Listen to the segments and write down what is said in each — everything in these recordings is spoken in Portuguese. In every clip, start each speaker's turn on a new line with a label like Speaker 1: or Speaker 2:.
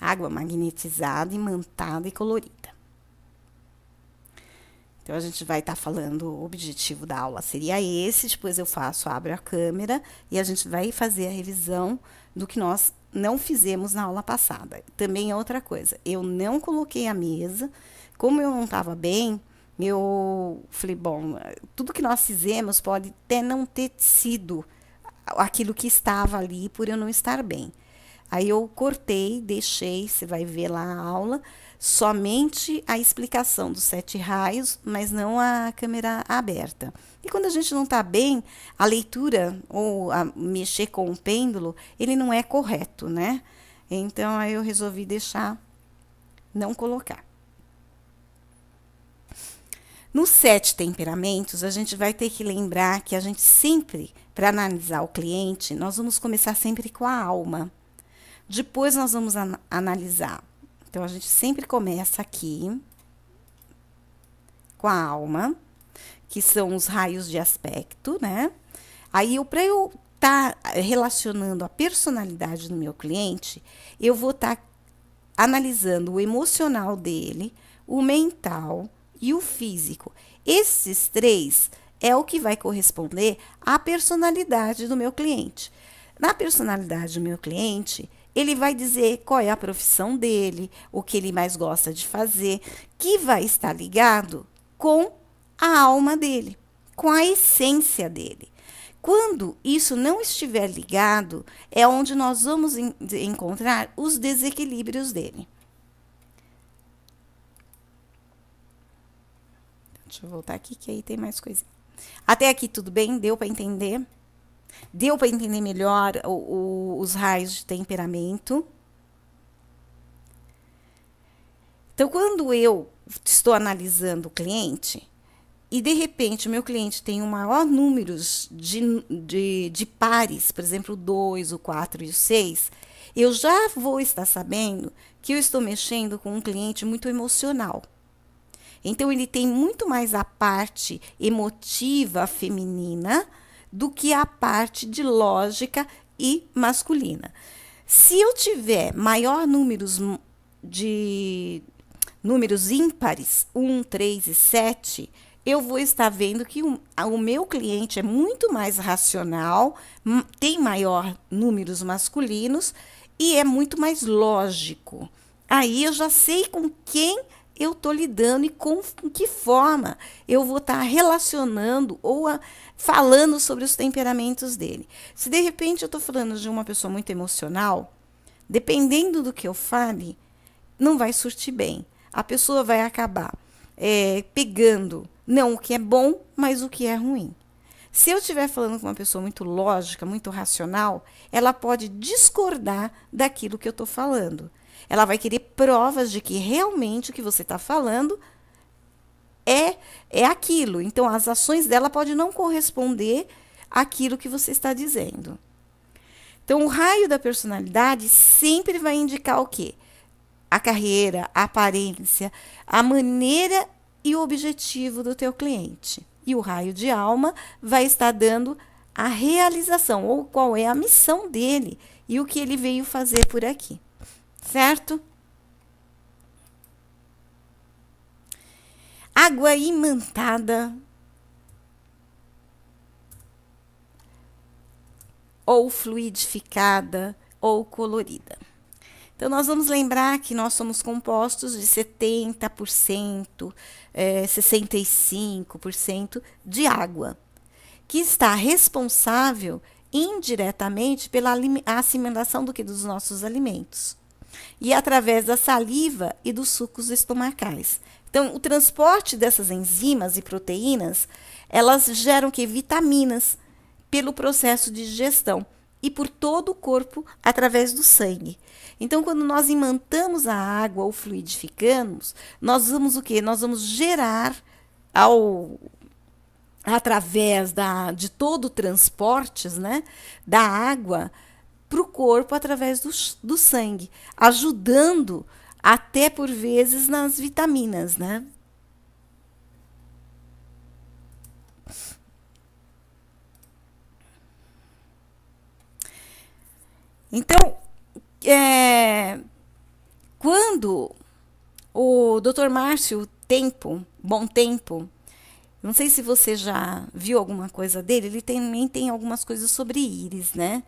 Speaker 1: Água magnetizada, imantada e colorida. Então, a gente vai estar falando, o objetivo da aula seria esse, depois eu abro a câmera e a gente vai fazer a revisão do que nós não fizemos na aula passada. Também é outra coisa, eu não coloquei a mesa, como eu não estava bem, eu falei, bom, tudo que nós fizemos pode até não ter sido aquilo que estava ali por eu não estar bem. Aí eu cortei, deixei, você vai ver lá a aula, somente a explicação dos 7 raios, mas não a câmera aberta. E quando a gente não está bem, a leitura ou mexer com o pêndulo, ele não é correto, né? Então, aí eu resolvi deixar, não colocar. Nos 7 temperamentos, a gente vai ter que lembrar que a gente sempre, para analisar o cliente, nós vamos começar sempre com a alma. Depois nós vamos analisar. Então, a gente sempre começa aqui com a alma, que são os raios de aspecto, né? Aí, para eu estar relacionando a personalidade do meu cliente, eu vou estar analisando o emocional dele, o mental e o físico. Esses 3 é o que vai corresponder à personalidade do meu cliente. Na personalidade do meu cliente, ele vai dizer qual é a profissão dele, o que ele mais gosta de fazer, que vai estar ligado com a alma dele, com a essência dele. Quando isso não estiver ligado, é onde nós vamos encontrar os desequilíbrios dele. Deixa eu voltar aqui, que aí tem mais coisinha. Até aqui tudo bem? Deu para entender? Deu para entender melhor os raios de temperamento? Então, quando eu estou analisando o cliente, e de repente o meu cliente tem um maior número de pares, por exemplo, o 2, o 4 e o 6, eu já vou estar sabendo que eu estou mexendo com um cliente muito emocional. Então, ele tem muito mais a parte emotiva feminina do que a parte de lógica e masculina. Se eu tiver maior de números ímpares, 1, 3 e 7, eu vou estar vendo que o meu cliente é muito mais racional, tem maior números masculinos e é muito mais lógico. Aí eu já sei com quem eu estou lidando e com que forma eu vou estar relacionando ou falando sobre os temperamentos dele. Se de repente eu estou falando de uma pessoa muito emocional, dependendo do que eu fale, não vai surtir bem. A pessoa vai acabar pegando não o que é bom, mas o que é ruim. Se eu estiver falando com uma pessoa muito lógica, muito racional, ela pode discordar daquilo que eu estou falando. Ela vai querer provas de que realmente o que você está falando é aquilo. Então, as ações dela podem não corresponder àquilo que você está dizendo. Então, o raio da personalidade sempre vai indicar o quê? A carreira, a aparência, a maneira e o objetivo do teu cliente. E o raio de alma vai estar dando a realização, ou qual é a missão dele e o que ele veio fazer por aqui. Certo? Água imantada ou fluidificada ou colorida. Então, nós vamos lembrar que nós somos compostos de 70%, 65% de água, que está responsável indiretamente pela assimilação dos nossos alimentos e através da saliva e dos sucos estomacais. Então, o transporte dessas enzimas e proteínas, elas geram que vitaminas pelo processo de digestão e por todo o corpo através do sangue. Então, quando nós imantamos a água ou fluidificamos, nós vamos o quê? Nós vamos gerar através de todo o transporte, né, da água para o corpo através do sangue, ajudando até por vezes nas vitaminas, né? Então, Quando o Dr. Márcio Bom Tempo, não sei se você já viu alguma coisa dele, ele também tem algumas coisas sobre íris, né?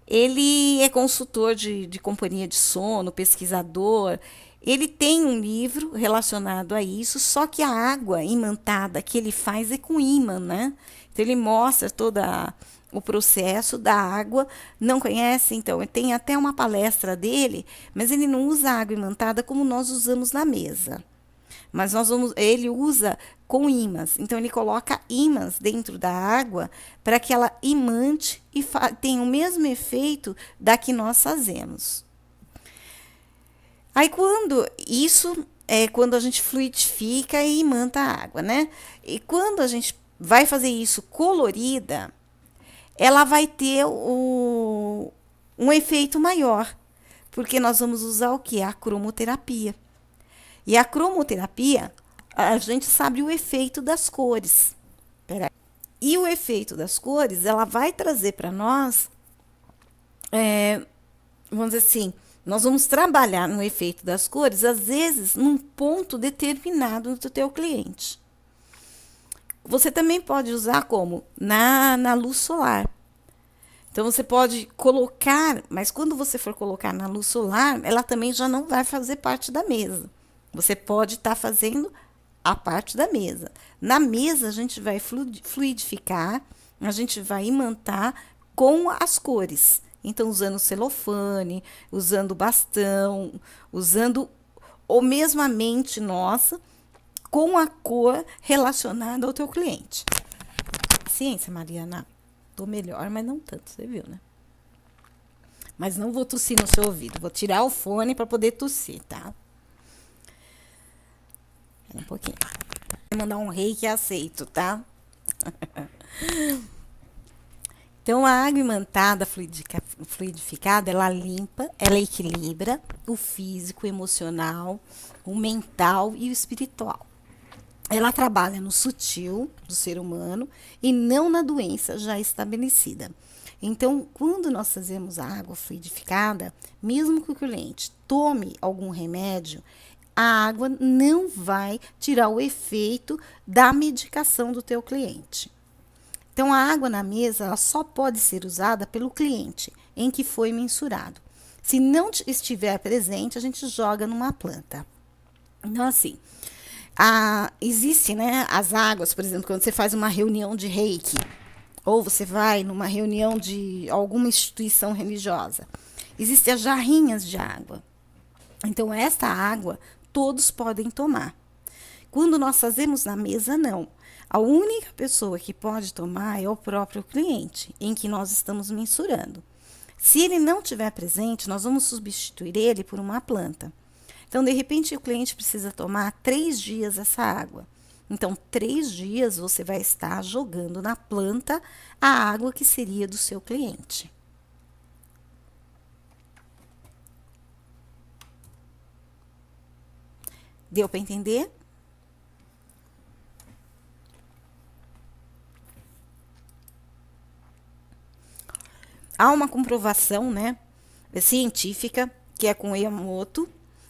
Speaker 1: Ele é consultor de companhia de sono, pesquisador. Ele tem um livro relacionado a isso, só que a água imantada que ele faz é com ímã, né? Então ele mostra todo o processo da água. Não conhece? Então, tem até uma palestra dele, mas ele não usa água imantada como nós usamos na mesa. Mas ele usa com ímãs. Então, ele coloca ímãs dentro da água para que ela imante e tenha o mesmo efeito da que nós fazemos. Aí, quando a gente fluidifica e imanta a água, né? E quando a gente vai fazer isso colorida, ela vai ter um efeito maior, porque nós vamos usar o que? A cromoterapia. E a cromoterapia, a gente sabe o efeito das cores. E o efeito das cores, ela vai trazer para nós, vamos dizer assim, nós vamos trabalhar no efeito das cores, às vezes, num ponto determinado do teu cliente. Você também pode usar como? Na luz solar. Então, você pode colocar, mas quando você for colocar na luz solar, ela também já não vai fazer parte da mesa. Você pode estar fazendo a parte da mesa. Na mesa, a gente vai fluidificar, a gente vai imantar com as cores. Então, usando celofane, usando bastão, usando ou mesmo a mente nossa, com a cor relacionada ao teu cliente. Ciência, Mariana. Tô melhor, mas não tanto, você viu, né? Mas não vou tossir no seu ouvido. Vou tirar o fone para poder tossir, tá? Um pouquinho. Vou mandar um reiki aceito, tá? Então, a água imantada fluidificada, ela limpa, ela equilibra o físico, o emocional, o mental e o espiritual. Ela trabalha no sutil do ser humano e não na doença já estabelecida. Então, quando nós fazemos a água fluidificada, mesmo que o cliente tome algum remédio, a água não vai tirar o efeito da medicação do teu cliente. Então, a água na mesa ela só pode ser usada pelo cliente em que foi mensurado. Se não estiver presente, a gente joga numa planta. Então, assim, existe, né, as águas, por exemplo, quando você faz uma reunião de reiki, ou você vai numa reunião de alguma instituição religiosa, existem as jarrinhas de água. Então, esta água todos podem tomar. Quando nós fazemos na mesa, não. A única pessoa que pode tomar é o próprio cliente, em que nós estamos mensurando. Se ele não estiver presente, nós vamos substituir ele por uma planta. Então, de repente, o cliente precisa tomar 3 dias essa água. Então, 3 dias você vai estar jogando na planta a água que seria do seu cliente. Deu para entender? Há uma comprovação, né, científica, que é com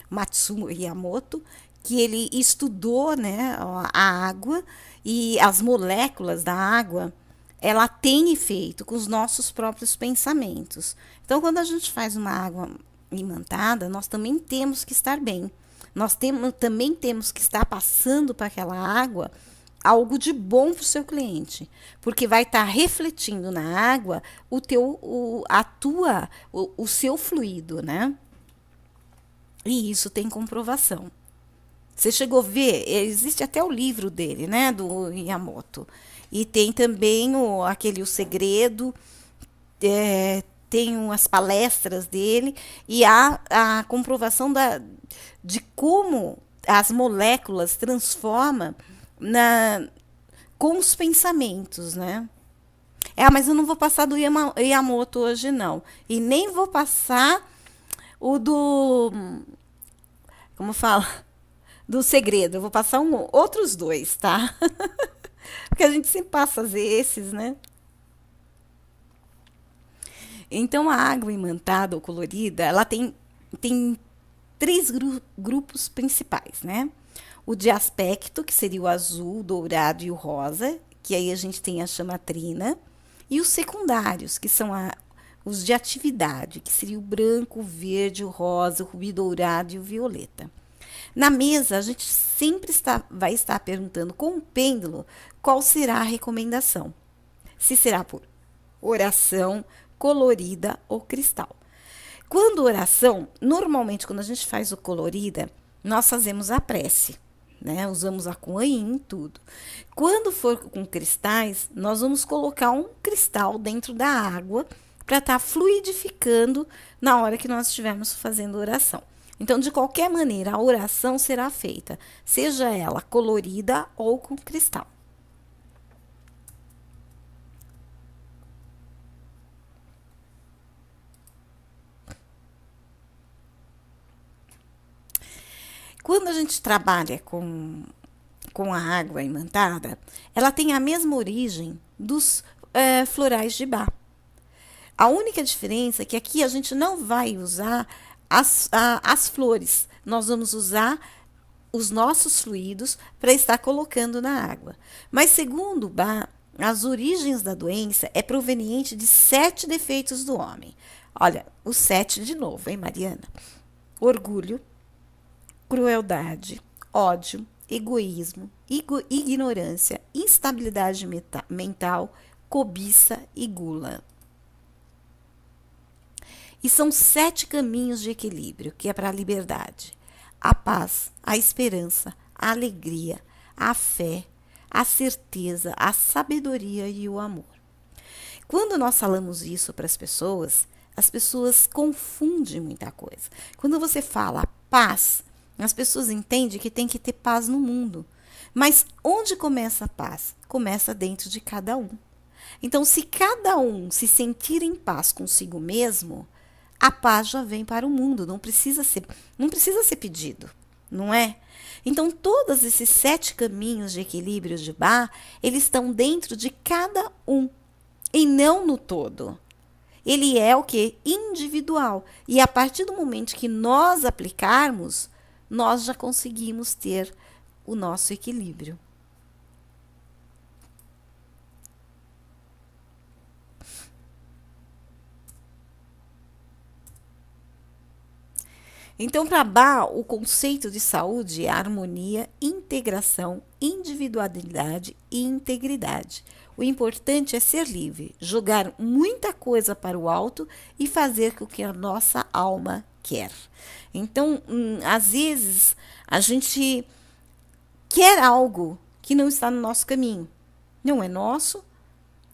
Speaker 1: Matsuo Iamoto, que ele estudou, né, a água e as moléculas da água, ela tem efeito com os nossos próprios pensamentos. Então, quando a gente faz uma água imantada, nós também temos que estar bem. Também temos que estar passando para aquela água algo de bom para o seu cliente, porque vai estar refletindo na água o seu fluido, né? E isso tem comprovação. Você chegou a ver? Existe até o livro dele, né? Do Iamoto. E tem também o Segredo, tem as palestras dele, e há a comprovação de como as moléculas transformam com os pensamentos, né? Mas eu não vou passar do Iamoto hoje, não. E nem vou passar o do... Como fala? Do Segredo. Eu vou passar outros 2, tá? Porque a gente sempre passa esses, né? Então, a água imantada ou colorida, ela tem três grupos principais, né? O de aspecto, que seria o azul, o dourado e o rosa, que aí a gente tem a chamatrina. E os secundários, que são os de atividade, que seria o branco, o verde, o rosa, o rubi dourado e o violeta. Na mesa, a gente sempre vai estar perguntando com o pêndulo qual será a recomendação. Se será por oração, colorida ou cristal. Quando oração, normalmente quando a gente faz o colorida, nós fazemos a prece, né? Usamos a Kuan-Yin, tudo. Quando for com cristais, nós vamos colocar um cristal dentro da água para estar fluidificando na hora que nós estivermos fazendo oração. Então, de qualquer maneira, a oração será feita, seja ela colorida ou com cristal. Quando a gente trabalha com a água imantada, ela tem a mesma origem dos florais de Bach. A única diferença é que aqui a gente não vai usar as flores, nós vamos usar os nossos fluidos para estar colocando na água. Mas, segundo Bach, as origens da doença é proveniente de 7 defeitos do homem. Olha, os 7 de novo, hein, Mariana? Orgulho, crueldade, ódio, egoísmo, ignorância, instabilidade mental, cobiça e gula. E são 7 caminhos de equilíbrio, que é para a liberdade, a paz, a esperança, a alegria, a fé, a certeza, a sabedoria e o amor. Quando nós falamos isso para as pessoas confundem muita coisa. Quando você fala paz, as pessoas entendem que tem que ter paz no mundo. Mas onde começa a paz? Começa dentro de cada um. Então, se cada um se sentir em paz consigo mesmo, a paz já vem para o mundo, não precisa ser pedido, não é? Então, todos esses 7 caminhos de equilíbrio de Bach, eles estão dentro de cada um, e não no todo. Ele é o que? Individual. E a partir do momento que nós aplicarmos, nós já conseguimos ter o nosso equilíbrio. Então, para Bach, o conceito de saúde é harmonia, integração, individualidade e integridade. O importante é ser livre, jogar muita coisa para o alto e fazer o que a nossa alma quer. Então, às vezes, a gente quer algo que não está no nosso caminho. Não é nosso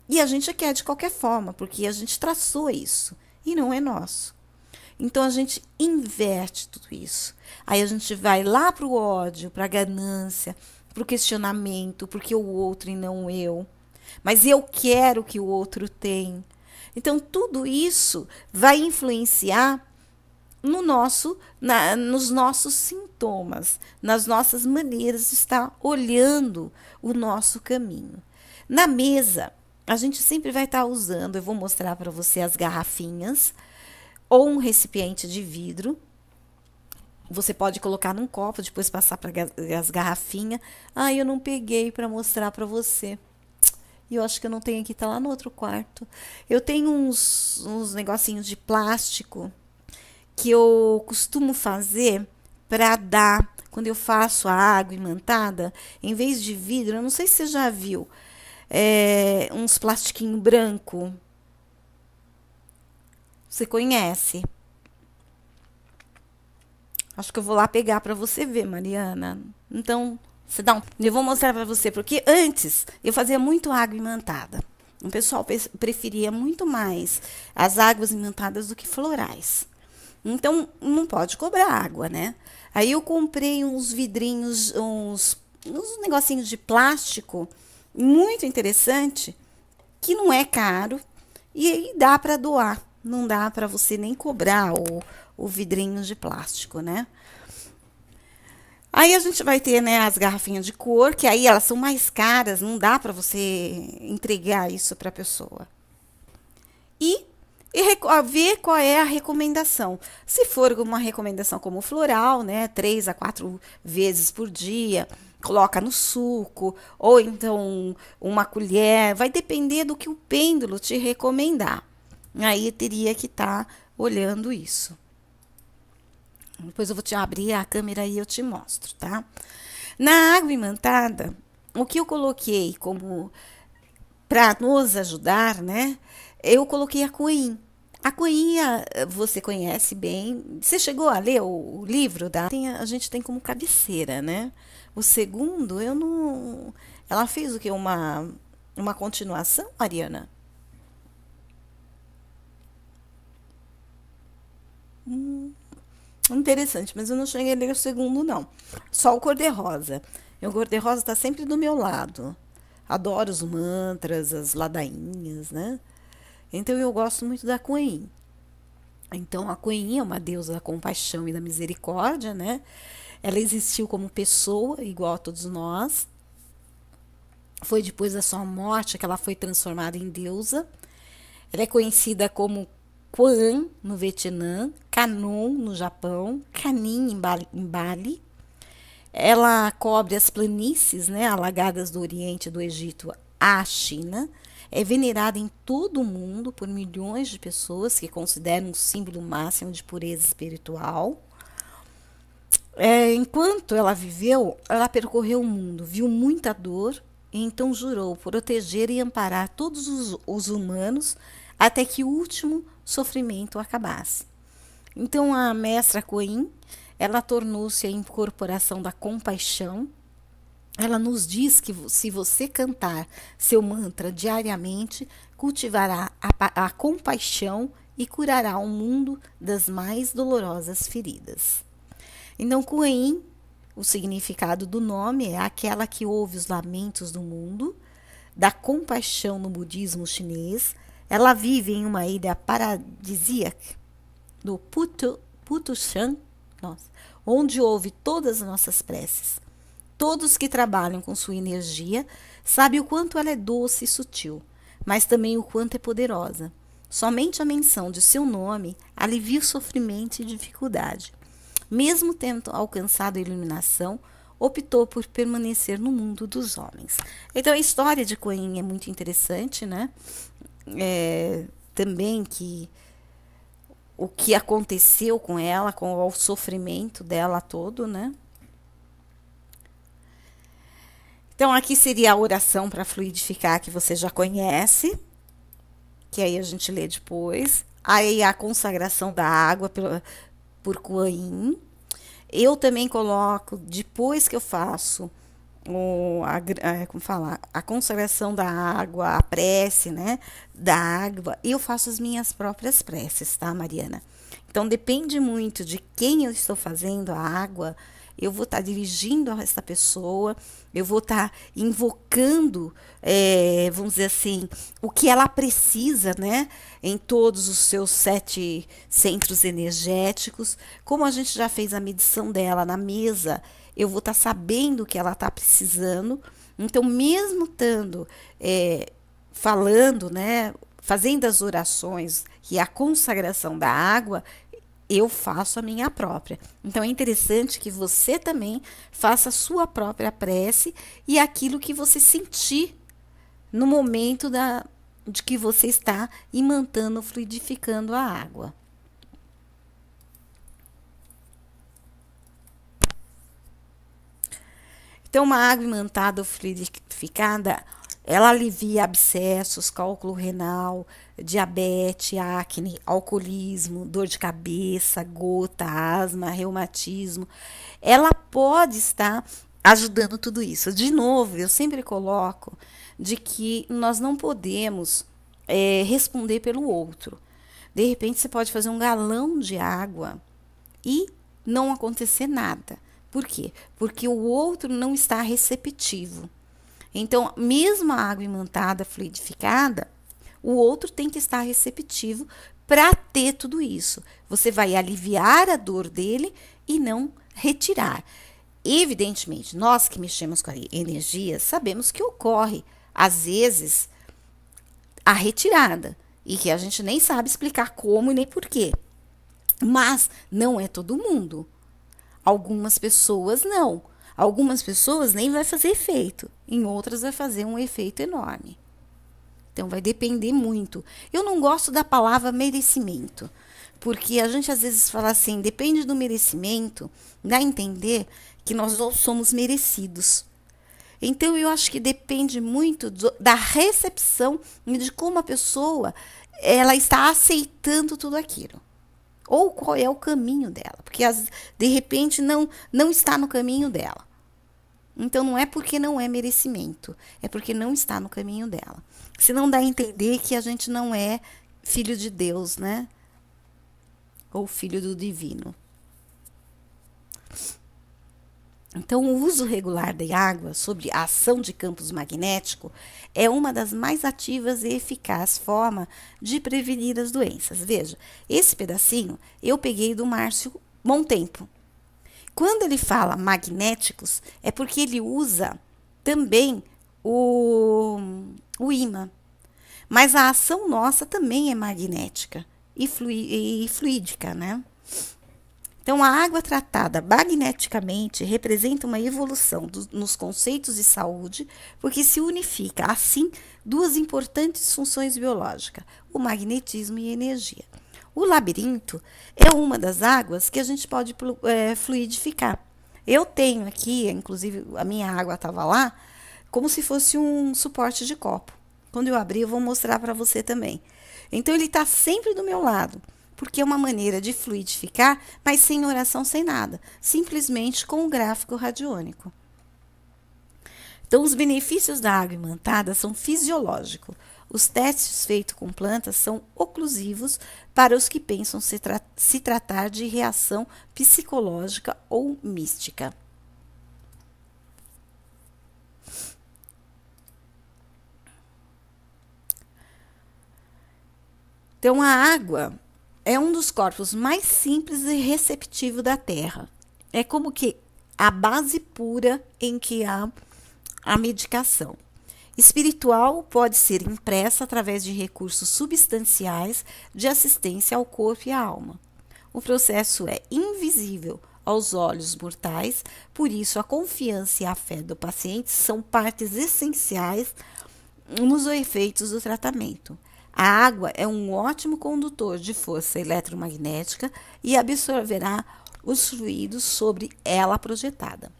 Speaker 1: e a gente quer de qualquer forma, porque a gente traçou isso e não é nosso. Então, a gente inverte tudo isso. Aí a gente vai lá para o ódio, para a ganância, para o questionamento, porque o outro e não eu. Mas eu quero o que o outro tem. Então, tudo isso vai influenciar nos nossos sintomas, nas nossas maneiras de estar olhando o nosso caminho. Na mesa, a gente sempre vai estar usando, eu vou mostrar para você as garrafinhas, ou um recipiente de vidro. Você pode colocar num copo, depois passar para as garrafinhas. Ah, eu não peguei para mostrar para você. E eu acho que eu não tenho aqui, tá lá no outro quarto. Eu tenho uns negocinhos de plástico que eu costumo fazer para dar, quando eu faço a água imantada, em vez de vidro, eu não sei se você já viu, uns plastiquinho branco. Você conhece? Acho que eu vou lá pegar para você ver, Mariana. Então, eu vou mostrar para você, porque antes eu fazia muito água imantada. O pessoal preferia muito mais as águas imantadas do que florais. Então, não pode cobrar água, né? Aí eu comprei uns vidrinhos, uns negocinhos de plástico muito interessante, que não é caro e aí dá para doar. Não dá para você nem cobrar o vidrinho de plástico, né? Aí a gente vai ter, né, as garrafinhas de cor, que aí elas são mais caras, não dá para você entregar isso para a pessoa. E e ver qual é a recomendação. Se for uma recomendação como floral, né, 3 a 4 vezes por dia, coloca no suco, ou então uma colher, vai depender do que o pêndulo te recomendar. Aí teria que estar olhando isso. Depois eu vou te abrir a câmera e eu te mostro, tá? Na água imantada, o que eu coloquei como para nos ajudar, né? Eu coloquei a coin. A coinha você conhece bem. Você chegou a ler o livro da? A gente tem como cabeceira, né? O segundo, eu não. Ela fez o quê? Uma continuação, Mariana? Interessante, mas eu não cheguei a ler o segundo, não. Só o cor-de-rosa. E o cor-de-rosa está sempre do meu lado. Adoro os mantras, as ladainhas, né? Então eu gosto muito da Kuan. Então a Kuan é uma deusa da compaixão e da misericórdia, né? Ela existiu como pessoa, igual a todos nós. Foi depois da sua morte que ela foi transformada em deusa. Ela é conhecida como Quan no Vietnã, Canon no Japão, Canin em Bali. Ela cobre as planícies, né, alagadas do Oriente e do Egito à China. É venerada em todo o mundo por milhões de pessoas que consideram um símbolo máximo de pureza espiritual. Enquanto ela viveu, ela percorreu o mundo, viu muita dor e então jurou proteger e amparar todos os humanos até que o último sofrimento acabasse. Então a mestra Kuan, ela tornou-se a incorporação da compaixão. Ela nos diz que se você cantar seu mantra diariamente, cultivará a compaixão e curará o mundo das mais dolorosas feridas. Então, Kuan, o significado do nome é aquela que ouve os lamentos do mundo, da compaixão no budismo chinês. Ela vive em uma ilha paradisíaca do Putushan, onde ouve todas as nossas preces. Todos que trabalham com sua energia sabem o quanto ela é doce e sutil, mas também o quanto é poderosa. Somente a menção de seu nome alivia o sofrimento e dificuldade. Mesmo tendo alcançado a iluminação, optou por permanecer no mundo dos homens. Então a história de Kuan é muito interessante, né? Também que o que aconteceu com ela, com o sofrimento dela todo, né? Então, aqui seria a oração para fluidificar, que você já conhece, que aí a gente lê depois. Aí a consagração da água por Kuan. Eu também coloco, depois que eu faço como falar, a consagração da água, a prece, né, da água, eu faço as minhas próprias preces, tá, Mariana? Então, depende muito de quem eu estou fazendo a água. Eu vou estar dirigindo a essa pessoa, eu vou estar invocando, vamos dizer assim, o que ela precisa, né? Em todos os seus 7 centros energéticos. Como a gente já fez a medição dela na mesa, eu vou estar sabendo o que ela está precisando. Então, mesmo estando falando, né? Fazendo as orações e a consagração da água, eu faço a minha própria. Então é interessante que você também faça a sua própria prece e aquilo que você sentir no momento de que você está imantando, fluidificando a água. Então, uma água imantada ou fluidificada, ela alivia abscessos, cálculo renal, diabetes, acne, alcoolismo, dor de cabeça, gota, asma, reumatismo. Ela pode estar ajudando tudo isso. De novo, eu sempre coloco de que nós não podemos responder pelo outro. De repente, você pode fazer um galão de água e não acontecer nada. Por quê? Porque o outro não está receptivo. Então, mesmo a água imantada, fluidificada, o outro tem que estar receptivo para ter tudo isso. Você vai aliviar a dor dele e não retirar. Evidentemente, nós que mexemos com a energia, sabemos que ocorre, às vezes, a retirada. e que a gente nem sabe explicar como e nem porquê. Mas não é todo mundo. Algumas pessoas não. Algumas pessoas nem vai fazer efeito, em outras vai fazer um efeito enorme. Então vai depender muito. Eu não gosto da palavra merecimento, porque a gente às vezes fala assim, depende do merecimento, dá a entender que nós não somos merecidos. Então eu acho que depende muito da recepção e de como a pessoa ela está aceitando tudo aquilo. Ou qual é o caminho dela, porque de repente não está no caminho dela. Então não é porque não é merecimento, é porque não está no caminho dela. Senão dá a entender que a gente não é filho de Deus, né? Ou filho do divino. Então, o uso regular da água sobre a ação de campos magnéticos é uma das mais ativas e eficazes formas de prevenir as doenças. Veja, esse pedacinho eu peguei do Márcio Bom Tempo. Quando ele fala magnéticos, é porque ele usa também o ímã. Mas a ação nossa também é magnética e fluídica, né? Então, a água tratada magneticamente representa uma evolução nos conceitos de saúde, porque se unifica, assim, duas importantes funções biológicas, o magnetismo e a energia. O labirinto é uma das águas que a gente pode fluidificar. Eu tenho aqui, inclusive a minha água estava lá, como se fosse um suporte de copo. Quando eu abrir, eu vou mostrar para você também. Então, ele está sempre do meu lado, porque é uma maneira de fluidificar, mas sem oração, sem nada. Simplesmente com o gráfico radiônico. Então, os benefícios da água imantada são fisiológicos. Os testes feitos com plantas são oclusivos para os que pensam se tratar de reação psicológica ou mística. Então, a água é um dos corpos mais simples e receptivos da Terra. É como que a base pura em que há a medicação. Espiritual pode ser impressa através de recursos substanciais de assistência ao corpo e à alma. O processo é invisível aos olhos mortais, por isso a confiança e a fé do paciente são partes essenciais nos efeitos do tratamento. A água é um ótimo condutor de força eletromagnética e absorverá os fluidos sobre ela projetada.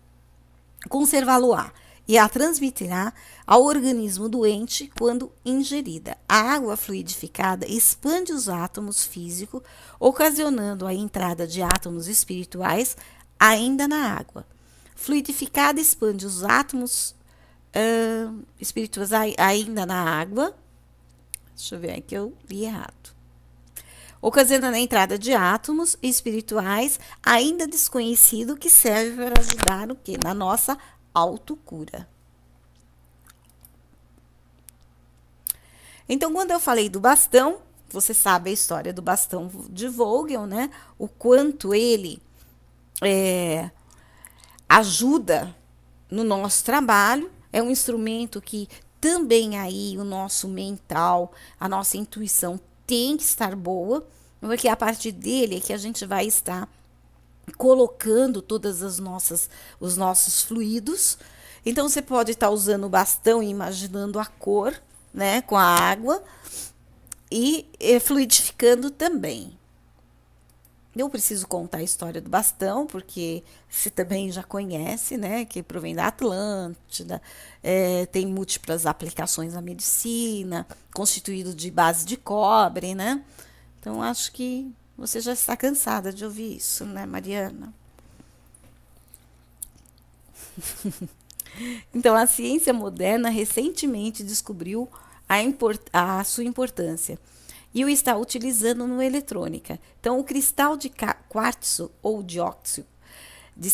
Speaker 1: Conservá-lo-á e a transmitirá ao organismo doente quando ingerida. A água fluidificada expande os átomos físicos, ocasionando a entrada de átomos espirituais ainda na água. Fluidificada expande os átomos espirituais ainda na água. Deixa eu ver aqui, eu li errado. Ocasionando a entrada de átomos espirituais ainda desconhecido que serve para ajudar no quê? Na nossa autocura. Então, quando eu falei do bastão, você sabe a história do bastão de Vogel, né? O quanto ele ajuda no nosso trabalho. É um instrumento que também aí o nosso mental, a nossa intuição tem que estar boa, porque a partir dele é que a gente vai estar colocando os nossos fluidos. Então você pode estar usando o bastão e imaginando a cor, né, com a água e fluidificando também. Eu preciso contar a história do bastão, porque você também já conhece, né? Que provém da Atlântida, tem múltiplas aplicações na medicina, constituído de base de cobre, né? Então, acho que você já está cansada de ouvir isso, né, Mariana? Então, a ciência moderna recentemente descobriu a sua importância e o está utilizando no eletrônica. Então, o cristal de quartzo ou dióxido de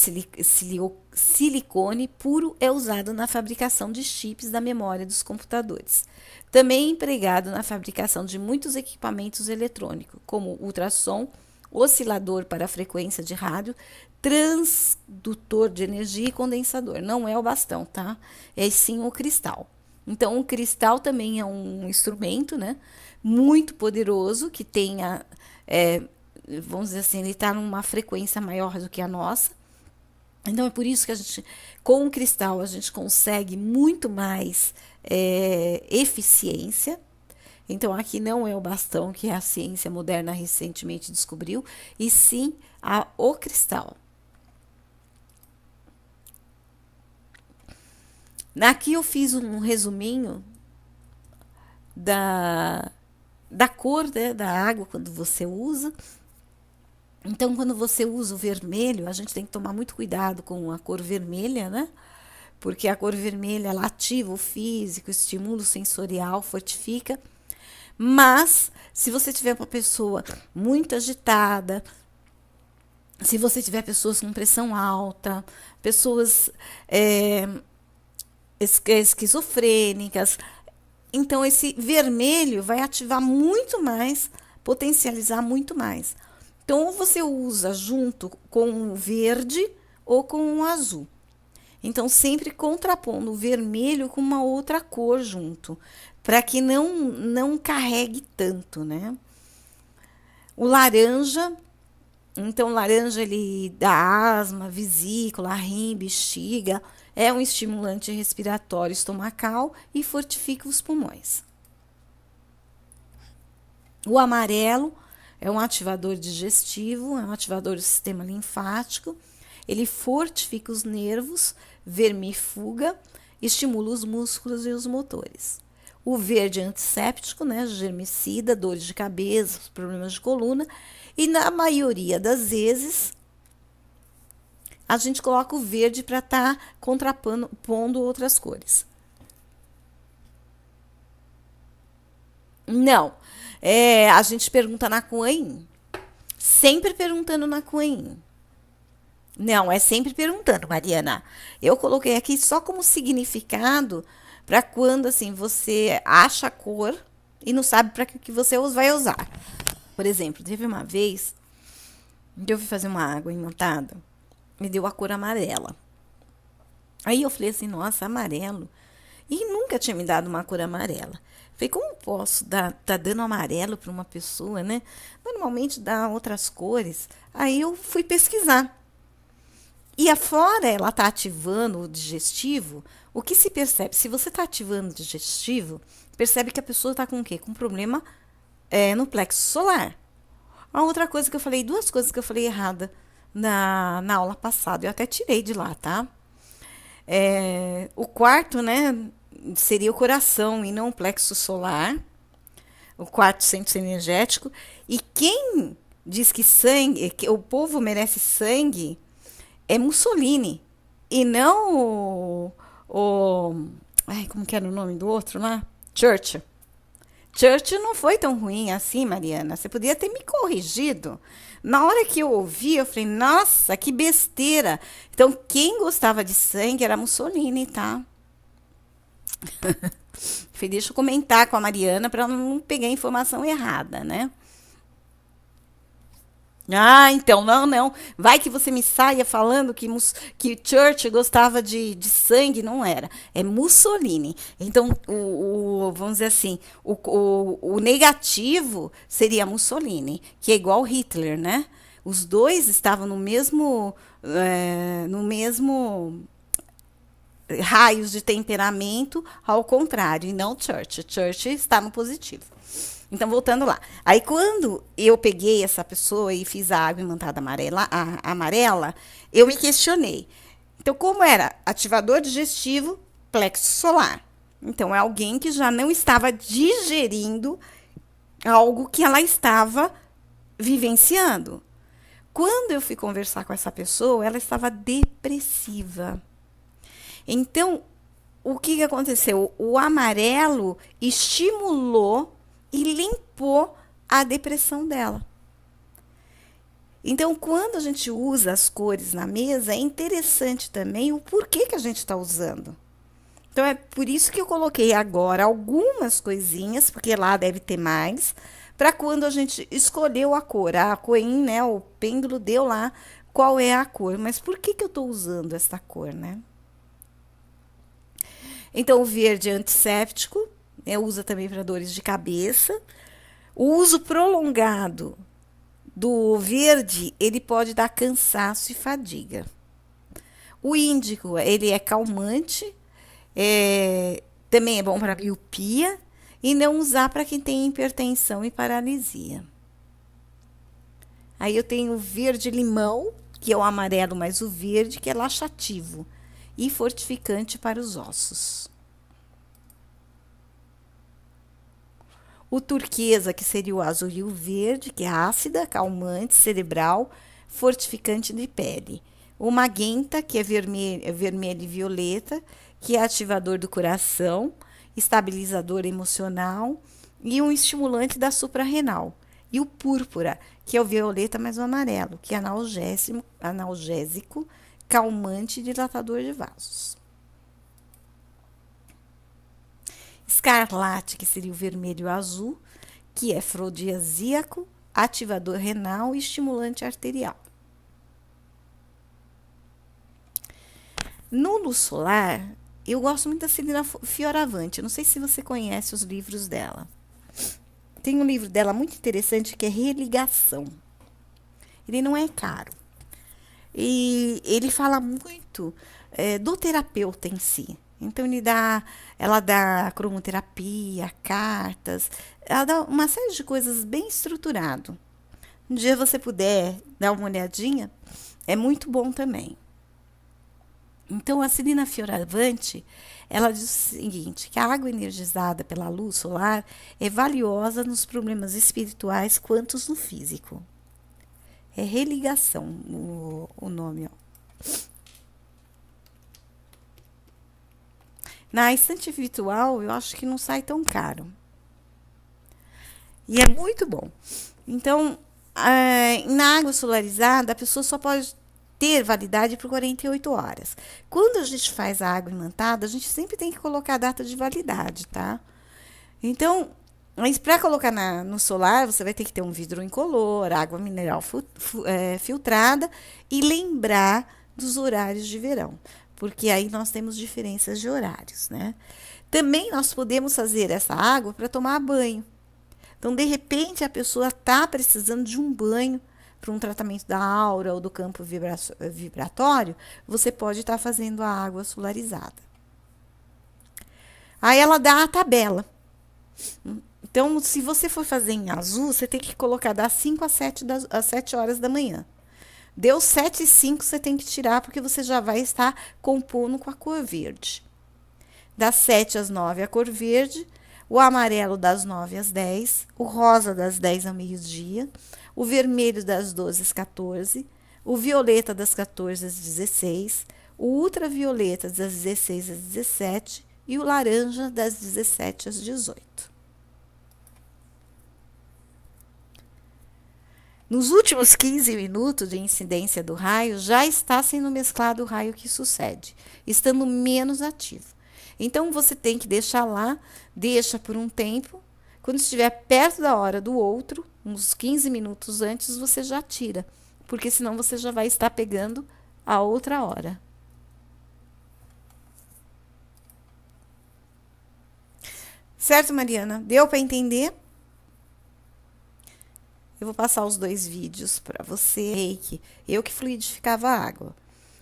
Speaker 1: silicone puro é usado na fabricação de chips da memória dos computadores. Também é empregado na fabricação de muitos equipamentos eletrônicos, como ultrassom, oscilador para frequência de rádio, transdutor de energia e condensador. Não é o bastão, tá? É sim o cristal. Então, o cristal também é um instrumento, né? Muito poderoso, que tenha, é, vamos dizer assim, ele está numa frequência maior do que a nossa. Então, é por isso que a gente, com o cristal, a gente consegue muito mais eficiência. Então, aqui não é o bastão que a ciência moderna recentemente descobriu, e sim o cristal. Aqui eu fiz um resuminho da, da cor, né, da água quando você usa. Então, quando você usa o vermelho, a gente tem que tomar muito cuidado com a cor vermelha, né? Porque a cor vermelha ela ativa o físico, estimula o sensorial, fortifica. Mas, se você tiver uma pessoa muito agitada, se você tiver pessoas com pressão alta, pessoas esquizofrênicas, então esse vermelho vai ativar muito mais, potencializar muito mais. Então, ou você usa junto com o verde ou com o azul. Então, sempre contrapondo o vermelho com uma outra cor junto, para que não carregue tanto, né? O laranja, então, laranja ele dá asma, vesícula, rim, bexiga, é um estimulante respiratório estomacal e fortifica os pulmões. O amarelo é um ativador digestivo, é um ativador do sistema linfático, ele fortifica os nervos, vermifuga, estimula os músculos e os motores. O verde é antisséptico, né, germicida, dores de cabeça, problemas de coluna, e na maioria das vezes a gente coloca o verde para estar contrapondo outras cores. Não, a gente pergunta na Kuan, sempre perguntando na Kuan. Não, é sempre perguntando, Mariana. Eu coloquei aqui só como significado para quando assim você acha a cor e não sabe para que você vai usar. Por exemplo, teve uma vez que eu fui fazer uma água imantada, me deu a cor amarela. Aí eu falei assim, nossa, amarelo. E nunca tinha me dado uma cor amarela. Falei, como posso tá dando amarelo para uma pessoa, né? Normalmente dá outras cores. Aí eu fui pesquisar. E afora ela está ativando o digestivo, o que se percebe? Se você está ativando o digestivo, percebe que a pessoa está com o quê? Com problema no plexo solar. A outra coisa que eu falei, duas coisas que eu falei errada na aula passada, eu até tirei de lá, tá? O quarto, né, seria o coração e não o plexo solar. O quarto centro energético. E quem diz que sangue, que o povo merece sangue, é Mussolini. E não ai, como que era o nome do outro lá? Churchill. Churchill não foi tão ruim assim, Mariana. Você podia ter me corrigido. Na hora que eu ouvi, eu falei, nossa, que besteira. Então, quem gostava de sangue era Mussolini, tá? Falei, deixa eu comentar com a Mariana para não pegar a informação errada, né? Ah, então, não. Vai que você me saia falando que Churchill gostava de sangue, não era. É Mussolini. Então, vamos dizer assim, o negativo seria Mussolini, que é igual Hitler, né? Os dois estavam no mesmo raios de temperamento, ao contrário, e não Churchill. Churchill está no positivo. Então, voltando lá. Aí, quando eu peguei essa pessoa e fiz a água imantada amarela, eu me questionei. Então, como era ativador digestivo, plexo solar. Então, é alguém que já não estava digerindo algo que ela estava vivenciando. Quando eu fui conversar com essa pessoa, ela estava depressiva. Então, o que aconteceu? O amarelo estimulou e limpou a depressão dela. Então, quando a gente usa as cores na mesa, é interessante também o porquê que a gente está usando. Então, é por isso que eu coloquei agora algumas coisinhas, porque lá deve ter mais, para quando a gente escolheu a cor. A Coen, né, o pêndulo deu lá qual é a cor. Mas por que eu estou usando essa cor, né? Então, o verde é antisséptico, né, usa também para dores de cabeça. O uso prolongado do verde, ele pode dar cansaço e fadiga. O índico, ele é calmante, também é bom para miopia e não usar para quem tem hipertensão e paralisia. Aí eu tenho o verde-limão, que é o amarelo mais o verde, que é laxativo e fortificante para os ossos. O turquesa, que seria o azul e o verde, que é ácida, calmante, cerebral, fortificante de pele. O magenta, que é vermelho e violeta, que é ativador do coração, estabilizador emocional e um estimulante da suprarrenal. E o púrpura, que é o violeta mais o amarelo, que é analgésico, calmante e dilatador de vasos. Escarlate, que seria o vermelho e o azul, que é afrodisíaco, ativador renal e estimulante arterial. No luz solar, eu gosto muito da Celina Fioravante. Não sei se você conhece os livros dela. Tem um livro dela muito interessante que é Religação. Ele não é caro. E ele fala muito do terapeuta em si. Então, ela dá cromoterapia, cartas, ela dá uma série de coisas bem estruturado. Um dia você puder dar uma olhadinha, é muito bom também. Então, a Celina Fioravante, ela diz o seguinte, que a água energizada pela luz solar é valiosa nos problemas espirituais quanto no físico. É religação o nome, ó. Na estante virtual, eu acho que não sai tão caro. E é muito bom. Então, na água solarizada, a pessoa só pode ter validade por 48 horas. Quando a gente faz a água imantada, a gente sempre tem que colocar a data de validade, tá? Então, mas para colocar no solar, você vai ter que ter um vidro incolor, água mineral filtrada e lembrar dos horários de verão, porque aí nós temos diferenças de horários, né? Também nós podemos fazer essa água para tomar banho. Então, de repente, a pessoa está precisando de um banho para um tratamento da aura ou do campo vibratório, você pode estar fazendo a água solarizada. Aí ela dá a tabela. Então, se você for fazer em azul, você tem que colocar das 5 às 7 horas da manhã. Deu 7 e 5, você tem que tirar, porque você já vai estar compondo com a cor verde. Das 7 às 9, a cor verde. O amarelo das 9 às 10. O rosa das 10 ao meio-dia. O vermelho das 12 às 14. O violeta das 14 às 16. O ultravioleta das 16 às 17. E o laranja das 17 às 18. Nos últimos 15 minutos de incidência do raio, já está sendo mesclado o raio que sucede, estando menos ativo. Então, você tem que deixar lá, deixa por um tempo. Quando estiver perto da hora do outro, uns 15 minutos antes, você já tira, porque senão você já vai estar pegando a outra hora. Certo, Mariana? Deu para entender? Eu vou passar os 2 vídeos para você. Reiki, eu que fluidificava a água.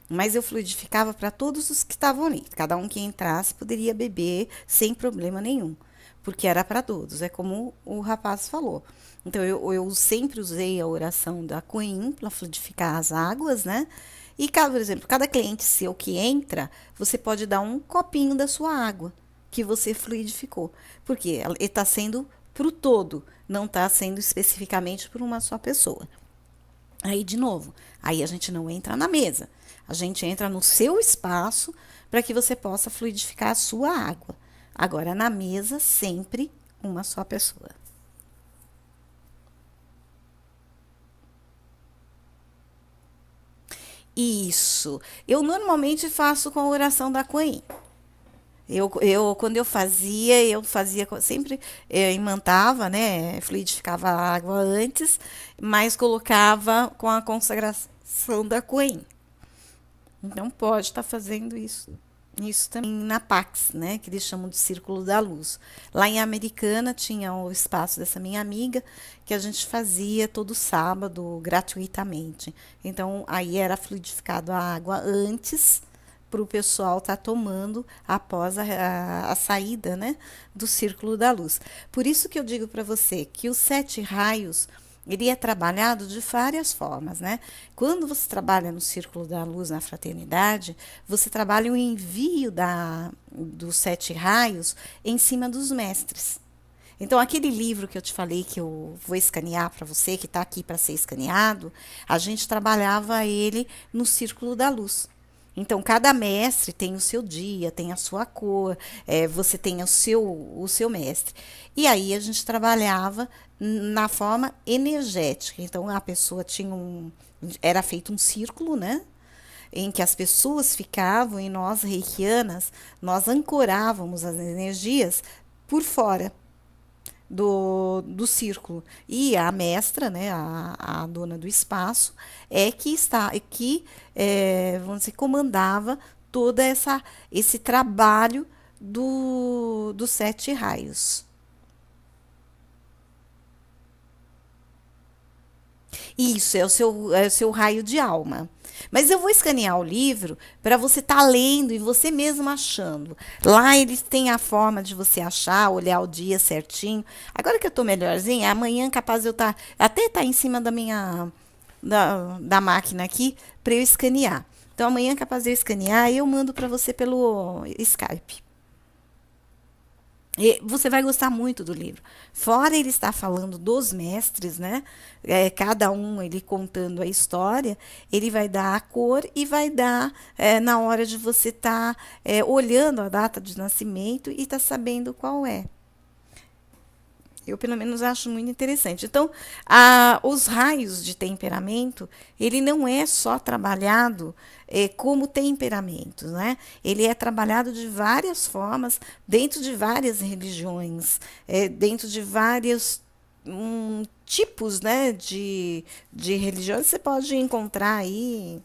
Speaker 1: Mas eu fluidificava para todos os que estavam ali. Cada um que entrasse poderia beber sem problema nenhum. Porque era para todos. É como o rapaz falou. Então, eu sempre usei a oração da Coin para fluidificar as águas, né? E, por exemplo, cada cliente seu que entra, você pode dar um copinho da sua água que você fluidificou. Porque ele está sendo para o todo, não está sendo especificamente por uma só pessoa. Aí, de novo, aí a gente não entra na mesa. A gente entra no seu espaço para que você possa fluidificar a sua água. Agora, na mesa, sempre uma só pessoa. Isso. Eu normalmente faço com a oração da Coen. Quando eu fazia sempre, imantava, né, fluidificava a água antes, mas colocava com a consagração da Coen. Então, pode estar fazendo isso Isso também na Pax, né, que eles chamam de Círculo da Luz. Lá em Americana tinha o espaço dessa minha amiga, que a gente fazia todo sábado gratuitamente. Então, aí era fluidificado a água antes para o pessoal estar tomando após a saída, né, do Círculo da Luz. Por isso que eu digo para você que os 7 raios ele é trabalhado de várias formas, né? Quando você trabalha no Círculo da Luz, na fraternidade, você trabalha o envio dos 7 raios em cima dos mestres. Então, aquele livro que eu te falei que eu vou escanear para você, que está aqui para ser escaneado, a gente trabalhava ele no Círculo da Luz. Então, cada mestre tem o seu dia, tem a sua cor, você tem o seu mestre. E aí a gente trabalhava na forma energética. Então, a pessoa tinha era feito um círculo, né? Em que as pessoas ficavam e nós, reikianas, nós ancorávamos as energias por fora do círculo. E a mestra, né, a dona do espaço, vamos dizer, comandava toda esse trabalho dos 7 raios. Isso é o seu raio de alma. Mas eu vou escanear o livro para você estar lendo e você mesmo achando. Lá eles têm a forma de você achar, olhar o dia certinho. Agora que eu estou melhorzinha, amanhã capaz eu até estar em cima da máquina aqui para eu escanear. Então amanhã capaz de eu escanear e eu mando para você pelo Skype. E você vai gostar muito do livro. Fora ele estar falando dos mestres, né? Cada um ele contando a história, ele vai dar a cor e vai dar na hora de você estar olhando a data de nascimento e estar sabendo qual é. Eu, pelo menos, acho muito interessante. Então, os raios de temperamento, ele não é só trabalhado como temperamentos, né? Ele é trabalhado de várias formas, dentro de várias religiões, dentro de vários tipos, né, de religiões. Você pode encontrar aí,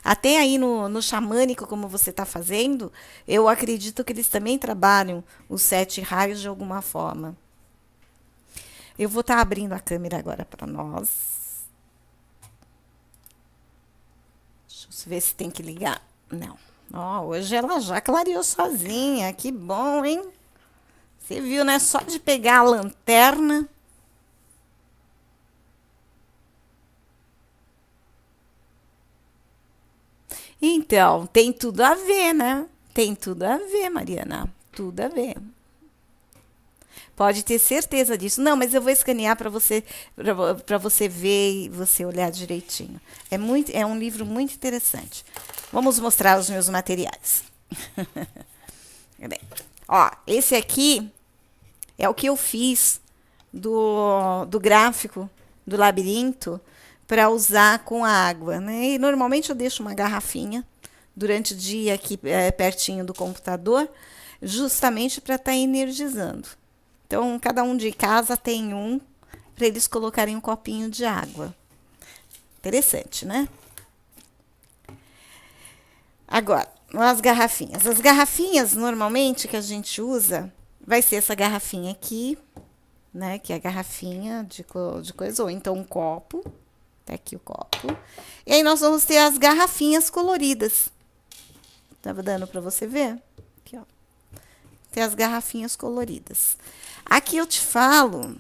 Speaker 1: até aí no xamânico, como você está fazendo, eu acredito que eles também trabalham os 7 raios de alguma forma. Eu vou estar abrindo a câmera agora para nós. Deixa eu ver se tem que ligar. Não. Hoje ela já clareou sozinha. Que bom, hein? Você viu, né? Só de pegar a lanterna. Então, tem tudo a ver, né? Tem tudo a ver, Mariana. Tudo a ver. Pode ter certeza disso. Não, mas eu vou escanear para você ver e você olhar direitinho. É um livro muito interessante. Vamos mostrar os meus materiais. Bem, esse aqui é o que eu fiz do gráfico do labirinto para usar com a água, né? E normalmente eu deixo uma garrafinha durante o dia aqui pertinho do computador, justamente para estar energizando. Então, cada um de casa tem um para eles colocarem um copinho de água. Interessante, né? Agora, as garrafinhas. As garrafinhas, normalmente, que a gente usa, vai ser essa garrafinha aqui, né? Que é a garrafinha de coisa, ou então um copo. Tá aqui o copo. E aí, nós vamos ter as garrafinhas coloridas. Tava dando para você ver? Aqui, ó. Tem as garrafinhas coloridas. Aqui eu te falo,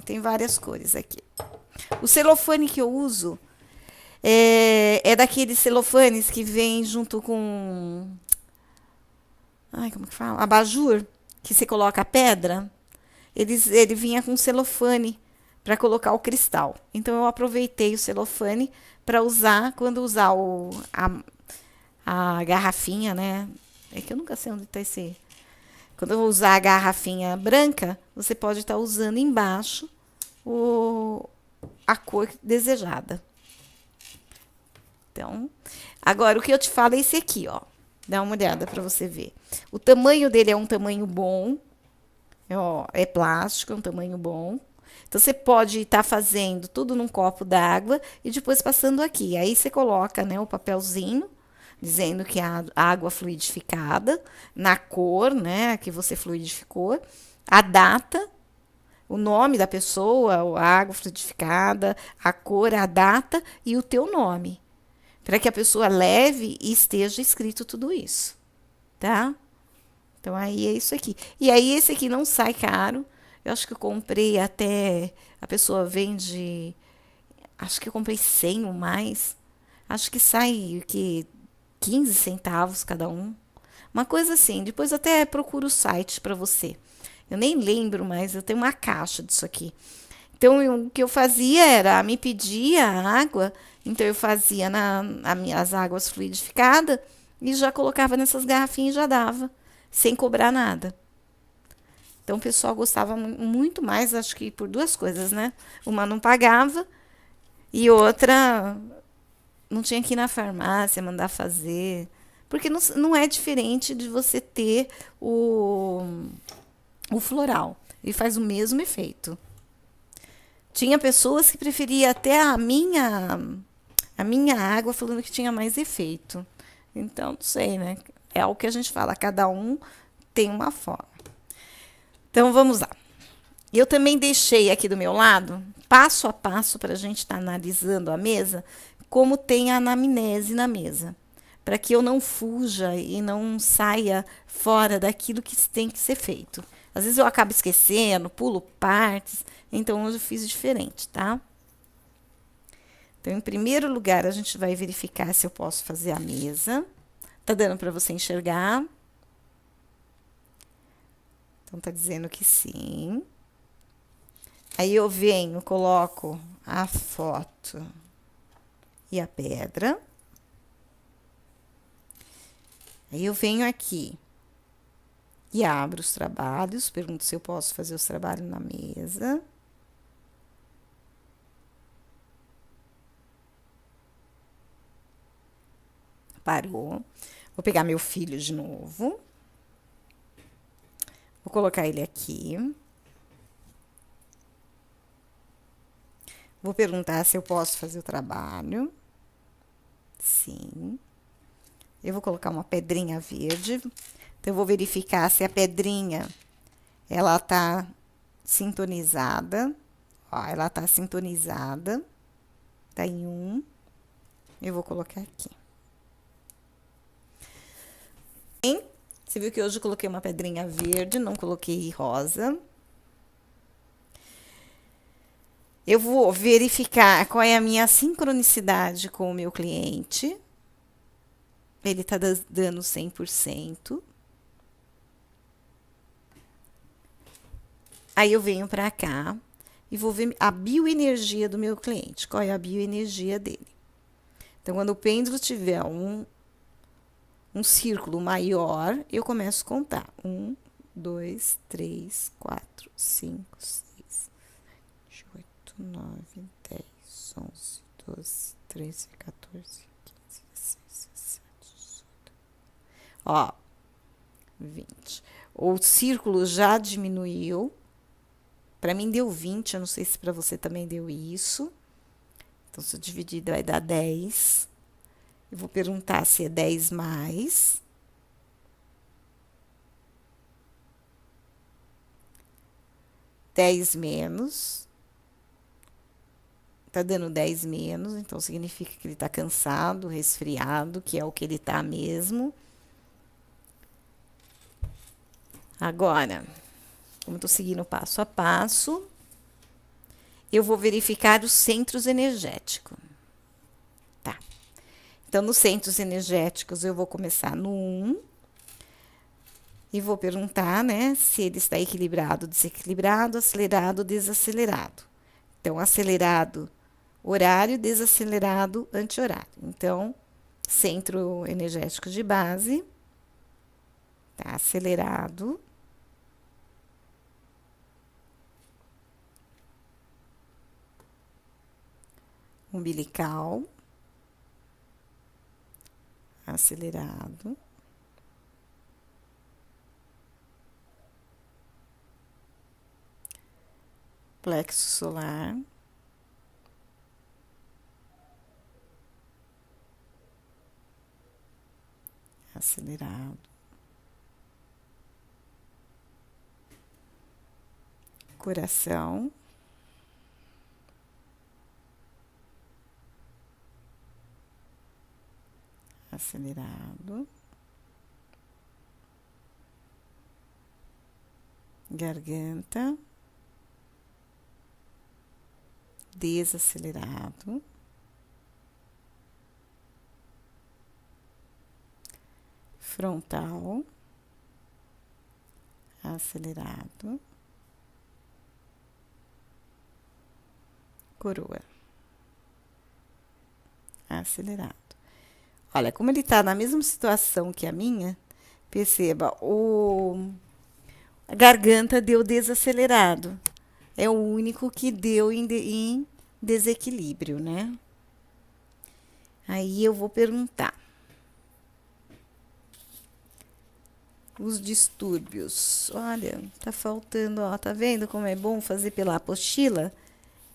Speaker 1: tem várias cores aqui. O celofane que eu uso é daqueles celofanes que vem junto com... Ai, como que fala? Abajur, que você coloca a pedra. Ele vinha com celofane para colocar o cristal. Então, eu aproveitei o celofane para usar, quando usar a garrafinha, né? É que eu nunca sei onde está esse... Quando eu usar a garrafinha branca, você pode estar usando embaixo a cor desejada. Então, agora o que eu te falo é esse aqui, ó. Dá uma olhada para você ver. O tamanho dele é um tamanho bom. É plástico, é um tamanho bom. Então, você pode estar fazendo tudo num copo d'água e depois passando aqui. Aí, você coloca, né, o papelzinho, dizendo que a água fluidificada, na cor, né, que você fluidificou, a data, o nome da pessoa, a água fluidificada, a cor, a data e o teu nome, para que a pessoa leve e esteja escrito tudo isso, tá? Então aí é isso aqui. E aí esse aqui não sai caro. Eu acho que eu comprei até, a pessoa vende, acho que eu comprei 100 ou mais. Acho que sai o que 15 centavos cada um. Uma coisa assim. Depois eu até procuro o site para você. Eu nem lembro mais, eu tenho uma caixa disso aqui. Então, o que eu fazia era, me pedia água, então eu fazia as águas fluidificadas e já colocava nessas garrafinhas e já dava, sem cobrar nada. Então, o pessoal gostava muito mais, acho que por duas coisas, né? Uma não pagava e outra não tinha que ir na farmácia, mandar fazer. Porque não é diferente de você ter o floral. Ele faz o mesmo efeito. Tinha pessoas que preferiam até a minha água falando que tinha mais efeito. Então, não sei, né? É o que a gente fala, cada um tem uma forma. Então, vamos lá. Eu também deixei aqui do meu lado, passo a passo, para a gente estar analisando a mesa, como tem a anamnese na mesa. Para que eu não fuja e não saia fora daquilo que tem que ser feito. Às vezes eu acabo esquecendo, pulo partes, então hoje eu fiz diferente, tá? Então, em primeiro lugar, a gente vai verificar se eu posso fazer a mesa. Tá dando para você enxergar? Então, tá dizendo que sim. Aí eu venho, coloco a foto e a pedra. Aí eu venho aqui e abro os trabalhos, pergunto se eu posso fazer os trabalhos na mesa. Parou. Vou pegar meu filho de novo. Vou colocar ele aqui. Vou perguntar se eu posso fazer o trabalho. Sim. Eu vou colocar uma pedrinha verde. Então, eu vou verificar se a pedrinha, ela tá sintonizada. Ó, ela tá sintonizada. Tá em 1. Eu vou colocar aqui. Você viu que hoje eu coloquei uma pedrinha verde, não coloquei rosa. Eu vou verificar qual é a minha sincronicidade com o meu cliente. Ele tá dando 100%. Aí eu venho para cá e vou ver a bioenergia do meu cliente. Qual é a bioenergia dele? Então, quando o pêndulo tiver um círculo maior, eu começo a contar. 1, 2, 3, 4, 5, 6, 7, 8, 9, 10, 11, 12, 13, 14, 15, 16, 17, 18. Ó, 20. O círculo já diminuiu. Para mim deu 20, eu não sei se para você também deu isso. Então, se eu dividir, vai dar 10. Eu vou perguntar se é 10 mais. Dez menos. Tá dando 10 menos, então significa que ele tá cansado, resfriado, que é o que ele tá mesmo. Agora, como eu tô seguindo passo a passo, eu vou verificar os centros energéticos. Tá. Então, nos centros energéticos, eu vou começar no 1 e vou perguntar, né, se ele está equilibrado, desequilibrado, acelerado, desacelerado. Então, acelerado, horário, desacelerado, anti-horário. Então, centro energético de base, tá acelerado. Umbilical, acelerado. Plexo solar. acelerado, coração, acelerado, garganta, desacelerado, frontal, acelerado, coroa, acelerado. Olha, como ele está na mesma situação que a minha, perceba, a garganta deu desacelerado. É o único que deu em desequilíbrio, né? Aí eu vou perguntar. Os distúrbios. Olha, tá faltando, ó, tá vendo como é bom fazer pela apostila?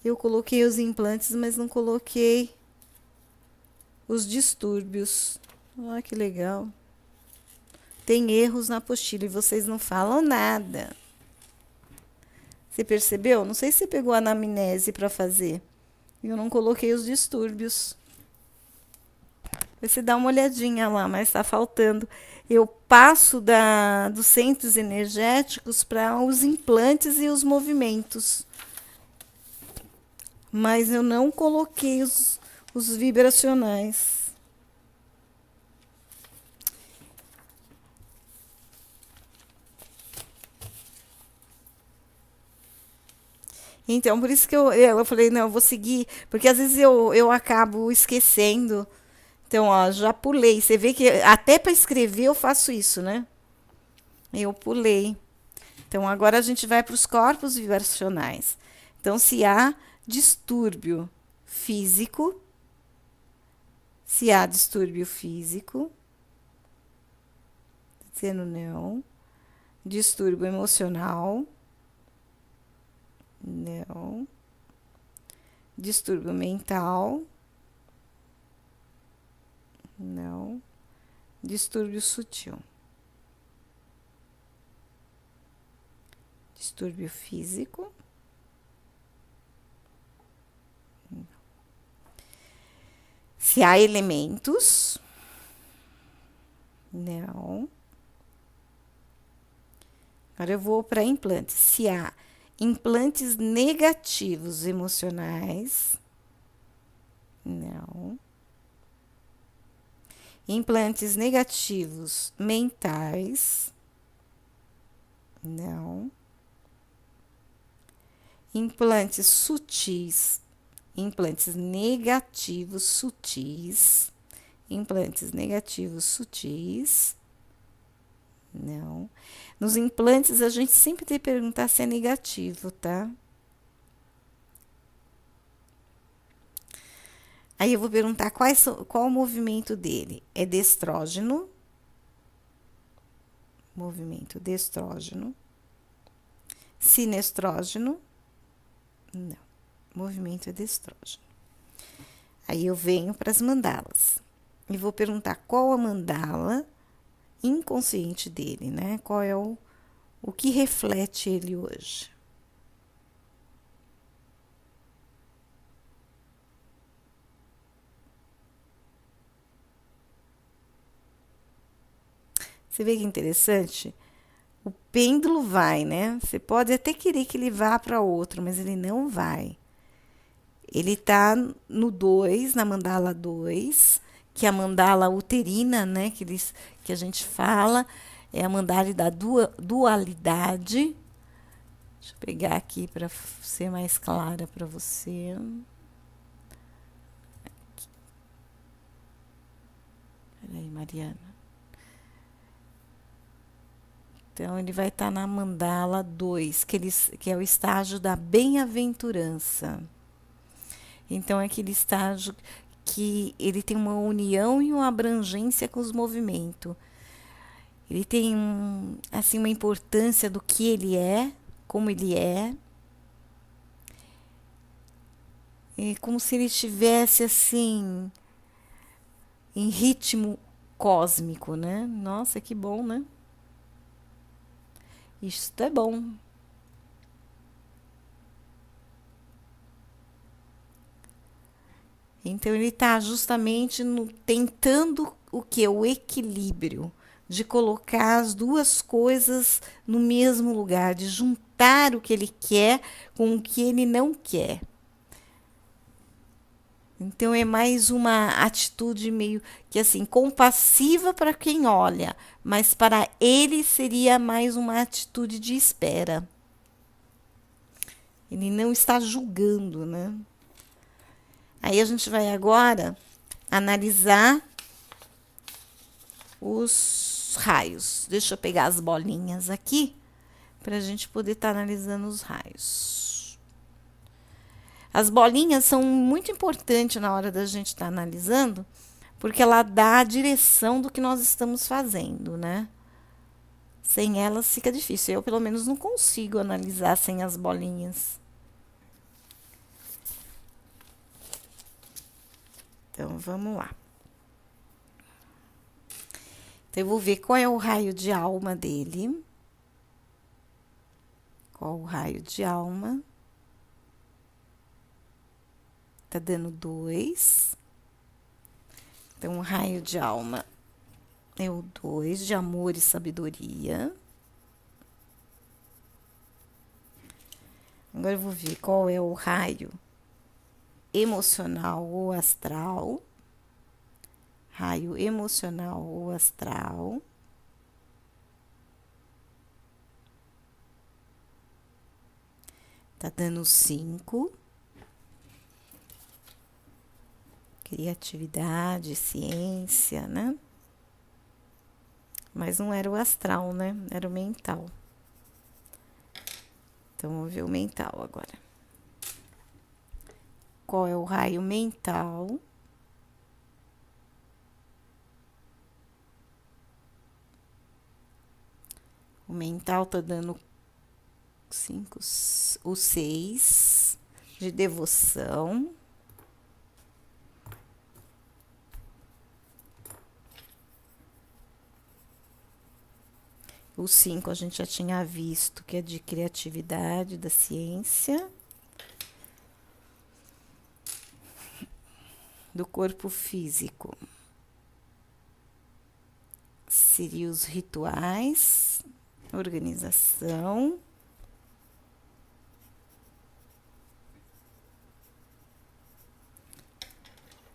Speaker 1: Eu coloquei os implantes, mas não coloquei os distúrbios. Olha que legal. Tem erros na apostila e vocês não falam nada. Você percebeu? Não sei se você pegou a anamnese para fazer. Eu não coloquei os distúrbios. Você dá uma olhadinha lá, mas está faltando. Eu passo dos centros energéticos para os implantes e os movimentos. Mas eu não coloquei os vibracionais. Então, por isso que eu falei, não, eu vou seguir, porque às vezes eu acabo esquecendo. Então, ó, já pulei. Você vê que até para escrever eu faço isso, né? Eu pulei. Então, agora a gente vai para os corpos vibracionais. Então, se há distúrbio físico, dizendo não. Distúrbio emocional, não. Distúrbio mental, não. Distúrbio sutil. Distúrbio físico. Não. Se há elementos, não. Agora eu vou para implantes. Se há implantes negativos emocionais, não. Implantes negativos mentais, não. Implantes sutis, implantes negativos sutis, implantes negativos sutis, não. Nos implantes, a gente sempre tem que perguntar se é negativo, tá? Aí eu vou perguntar qual o movimento dele. É destrógeno. Movimento destrógeno. Sinestrógeno. Não. Movimento é destrógeno. Aí eu venho para as mandalas. E vou perguntar qual a mandala inconsciente dele, né? Qual é o que reflete ele hoje. Você vê que interessante? O pêndulo vai, né? Você pode até querer que ele vá para outro, mas ele não vai. Ele está no 2, na mandala 2, que é a mandala uterina, né? Que a gente fala, é a mandala da dualidade. Deixa eu pegar aqui para ser mais clara para você. Peraí, Mariana. Então, ele vai estar na mandala 2, que é o estágio da bem-aventurança. Então, é aquele estágio que ele tem uma união e uma abrangência com os movimentos. Ele tem assim, uma importância do que ele é, como ele é. É como se ele estivesse assim, em ritmo cósmico, né? Nossa, que bom, né? Isto é bom. Então ele está justamente tentando o que? O equilíbrio de colocar as duas coisas no mesmo lugar, de juntar o que ele quer com o que ele não quer. Então é mais uma atitude meio que assim, compassiva para quem olha, mas para ele seria mais uma atitude de espera. Ele não está julgando, né? Aí a gente vai agora analisar os raios. Deixa eu pegar as bolinhas aqui para a gente poder estar analisando os raios. As bolinhas são muito importantes na hora da gente estar analisando, porque ela dá a direção do que nós estamos fazendo, né? Sem elas fica difícil. Eu, pelo menos, não consigo analisar sem as bolinhas. Então, vamos lá. Então, eu vou ver qual é o raio de alma dele. Qual o raio de alma? Tá dando 2. Então, o raio de alma é o 2, de amor e sabedoria. Agora, eu vou ver qual é o raio emocional ou astral. Raio emocional ou astral. Tá dando 5. Criatividade, ciência, né? Mas não era o astral, né? Era o mental. Então, vamos ver o mental agora. Qual é o raio mental? O mental tá dando 5, o 6 de devoção. O 5 a gente já tinha visto, que é de criatividade, da ciência. Do corpo físico. Seria os rituais, organização.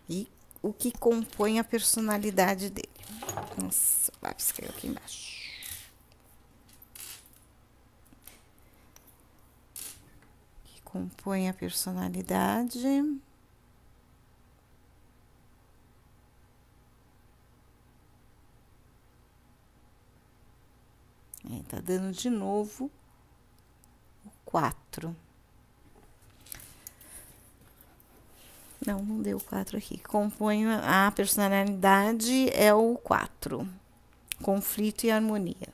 Speaker 1: E o que compõe a personalidade dele. Nossa, o lápis caiu aqui embaixo. O que compõe a personalidade. Tá dando de novo o 4. Não deu 4 aqui. Compõe a personalidade é o 4. Conflito e harmonia.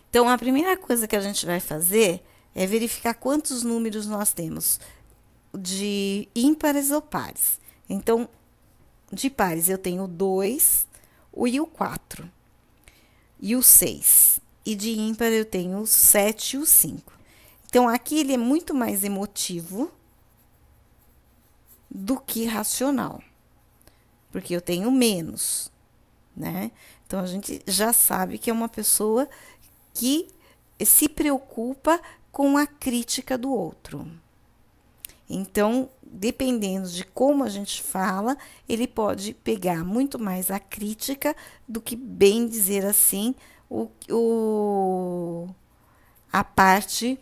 Speaker 1: Então, a primeira coisa que a gente vai fazer é verificar quantos números nós temos de ímpares ou pares. Então, de pares eu tenho o 2, e o 4 e o 6. E de ímpar eu tenho o 7 e o 5. Então, aqui ele é muito mais emotivo do que racional, porque eu tenho menos, né? Então, a gente já sabe que é uma pessoa que se preocupa com a crítica do outro. Então, dependendo de como a gente fala, ele pode pegar muito mais a crítica do que, bem dizer assim, a parte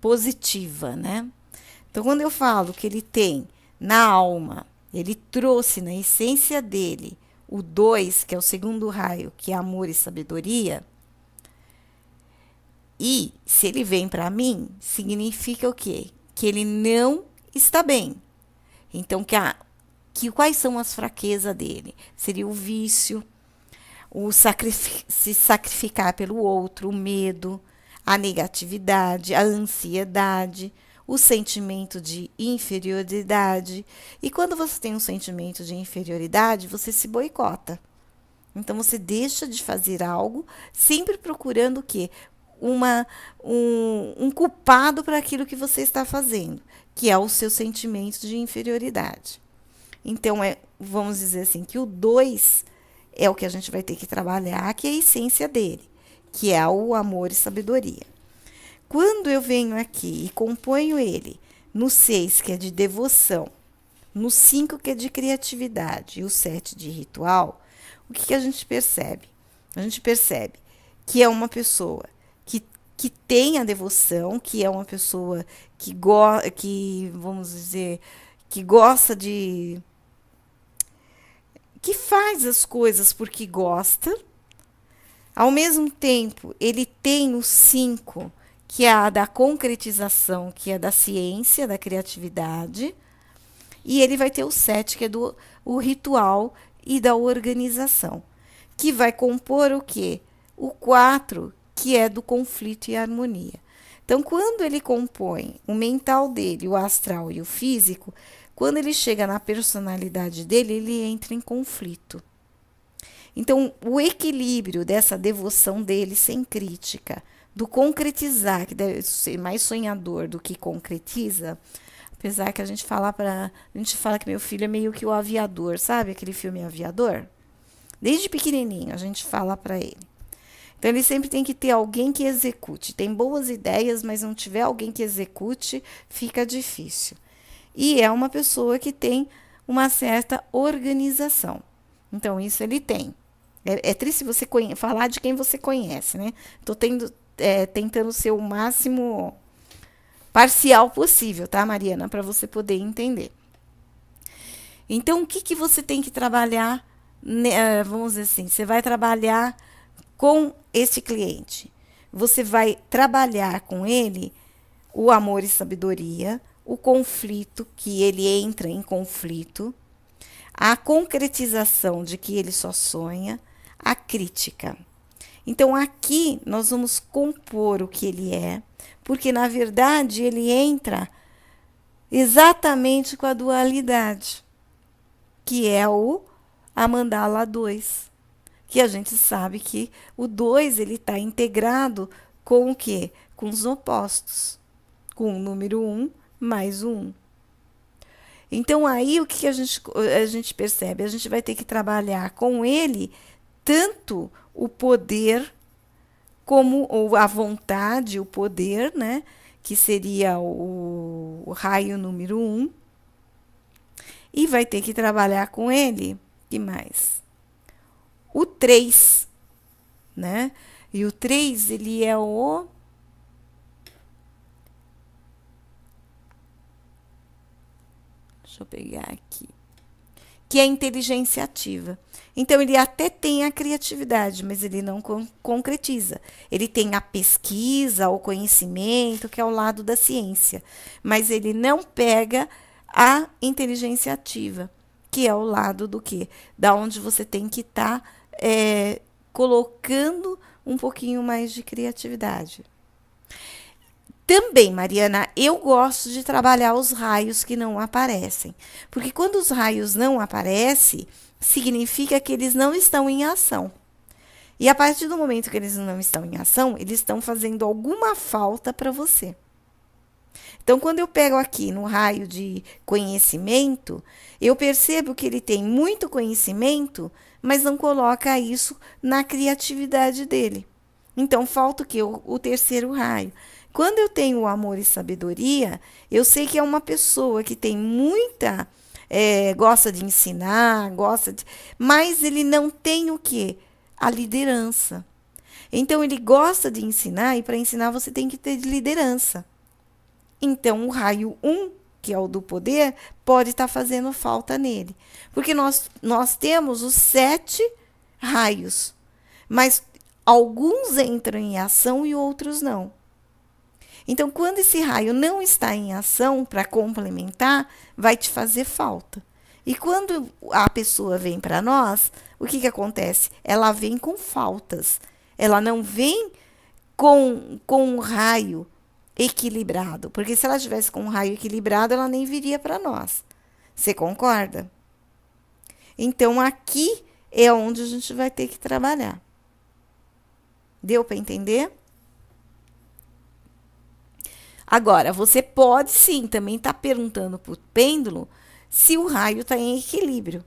Speaker 1: positiva, né? Então, quando eu falo que ele tem na alma, ele trouxe na essência dele o 2, que é o segundo raio, que é amor e sabedoria. E se ele vem para mim, significa o quê? Que ele não está bem. Então, que quais são as fraquezas dele? Seria o vício, se sacrificar pelo outro, o medo, a negatividade, a ansiedade, o sentimento de inferioridade. E quando você tem um sentimento de inferioridade, você se boicota. Então você deixa de fazer algo, sempre procurando o quê? Um culpado para aquilo que você está fazendo, que é o seu sentimento de inferioridade. Então, vamos dizer assim, que o 2 é o que a gente vai ter que trabalhar, que é a essência dele, que é o amor e sabedoria. Quando eu venho aqui e componho ele no 6, que é de devoção, no 5, que é de criatividade, e o 7 de ritual, o que a gente percebe? A gente percebe que é uma pessoa que tem a devoção, que é uma pessoa que vamos dizer, que gosta de... que faz as coisas porque gosta. Ao mesmo tempo, ele tem o 5, que é a da concretização, que é da ciência, da criatividade. E ele vai ter o 7, que é o ritual e da organização, que vai compor o quê? O 4, que é do conflito e harmonia. Então, quando ele compõe o mental dele, o astral e o físico, quando ele chega na personalidade dele, ele entra em conflito. Então, o equilíbrio dessa devoção dele sem crítica, do concretizar, que deve ser mais sonhador do que concretiza, apesar que a gente fala que meu filho é meio que o aviador, sabe aquele filme Aviador? Desde pequenininho a gente fala para ele. Então ele sempre tem que ter alguém que execute. Tem boas ideias, mas não tiver alguém que execute, fica difícil. E é uma pessoa que tem uma certa organização. Então isso ele tem. É triste você falar de quem você conhece, né? Estou tentando ser o máximo parcial possível, tá, Mariana? Para você poder entender. Então, o que você tem que trabalhar, né, vamos dizer assim, você vai trabalhar com esse cliente. Você vai trabalhar com ele o amor e sabedoria, o conflito, que ele entra em conflito, a concretização de que ele só sonha, a crítica. Então, aqui nós vamos compor o que ele é, porque, na verdade, ele entra exatamente com a dualidade, que é a mandala 2, que a gente sabe que o 2 ele está integrado com o quê? Com os opostos, com o número 1 mais o 1. Então, aí, o que a gente percebe? A gente vai ter que trabalhar com ele tanto o poder como a vontade, o poder, né? Que seria o raio número 1. E vai ter que trabalhar com ele, que mais? O 3, né? E o 3, ele é o... Deixa eu pegar aqui. Que é a inteligência ativa. Então, ele até tem a criatividade, mas ele não concretiza. Ele tem a pesquisa, o conhecimento, que é o lado da ciência. Mas ele não pega a inteligência ativa, que é o lado do quê? Da onde você tem que estar colocando um pouquinho mais de criatividade. Também, Mariana, eu gosto de trabalhar os raios que não aparecem. Porque quando os raios não aparecem, significa que eles não estão em ação. E a partir do momento que eles não estão em ação, eles estão fazendo alguma falta para você. Então, quando eu pego aqui no raio de conhecimento, eu percebo que ele tem muito conhecimento, mas não coloca isso na criatividade dele. Então, falta o quê? O terceiro raio. Quando eu tenho o amor e sabedoria, eu sei que é uma pessoa que tem muita... gosta de ensinar, mas ele não tem o quê? A liderança. Então, ele gosta de ensinar, e para ensinar você tem que ter liderança. Então, o raio 1, que é o do poder, pode estar fazendo falta nele. Porque nós temos os 7 raios, mas alguns entram em ação e outros não. Então, quando esse raio não está em ação para complementar, vai te fazer falta. E quando a pessoa vem para nós, o que acontece? Ela vem com faltas. Ela não vem com um raio equilibrado. Porque se ela tivesse com um raio equilibrado, ela nem viria para nós. Você concorda? Então, aqui é onde a gente vai ter que trabalhar. Deu para entender? Agora, você pode sim também estar perguntando para o pêndulo se o raio está em equilíbrio.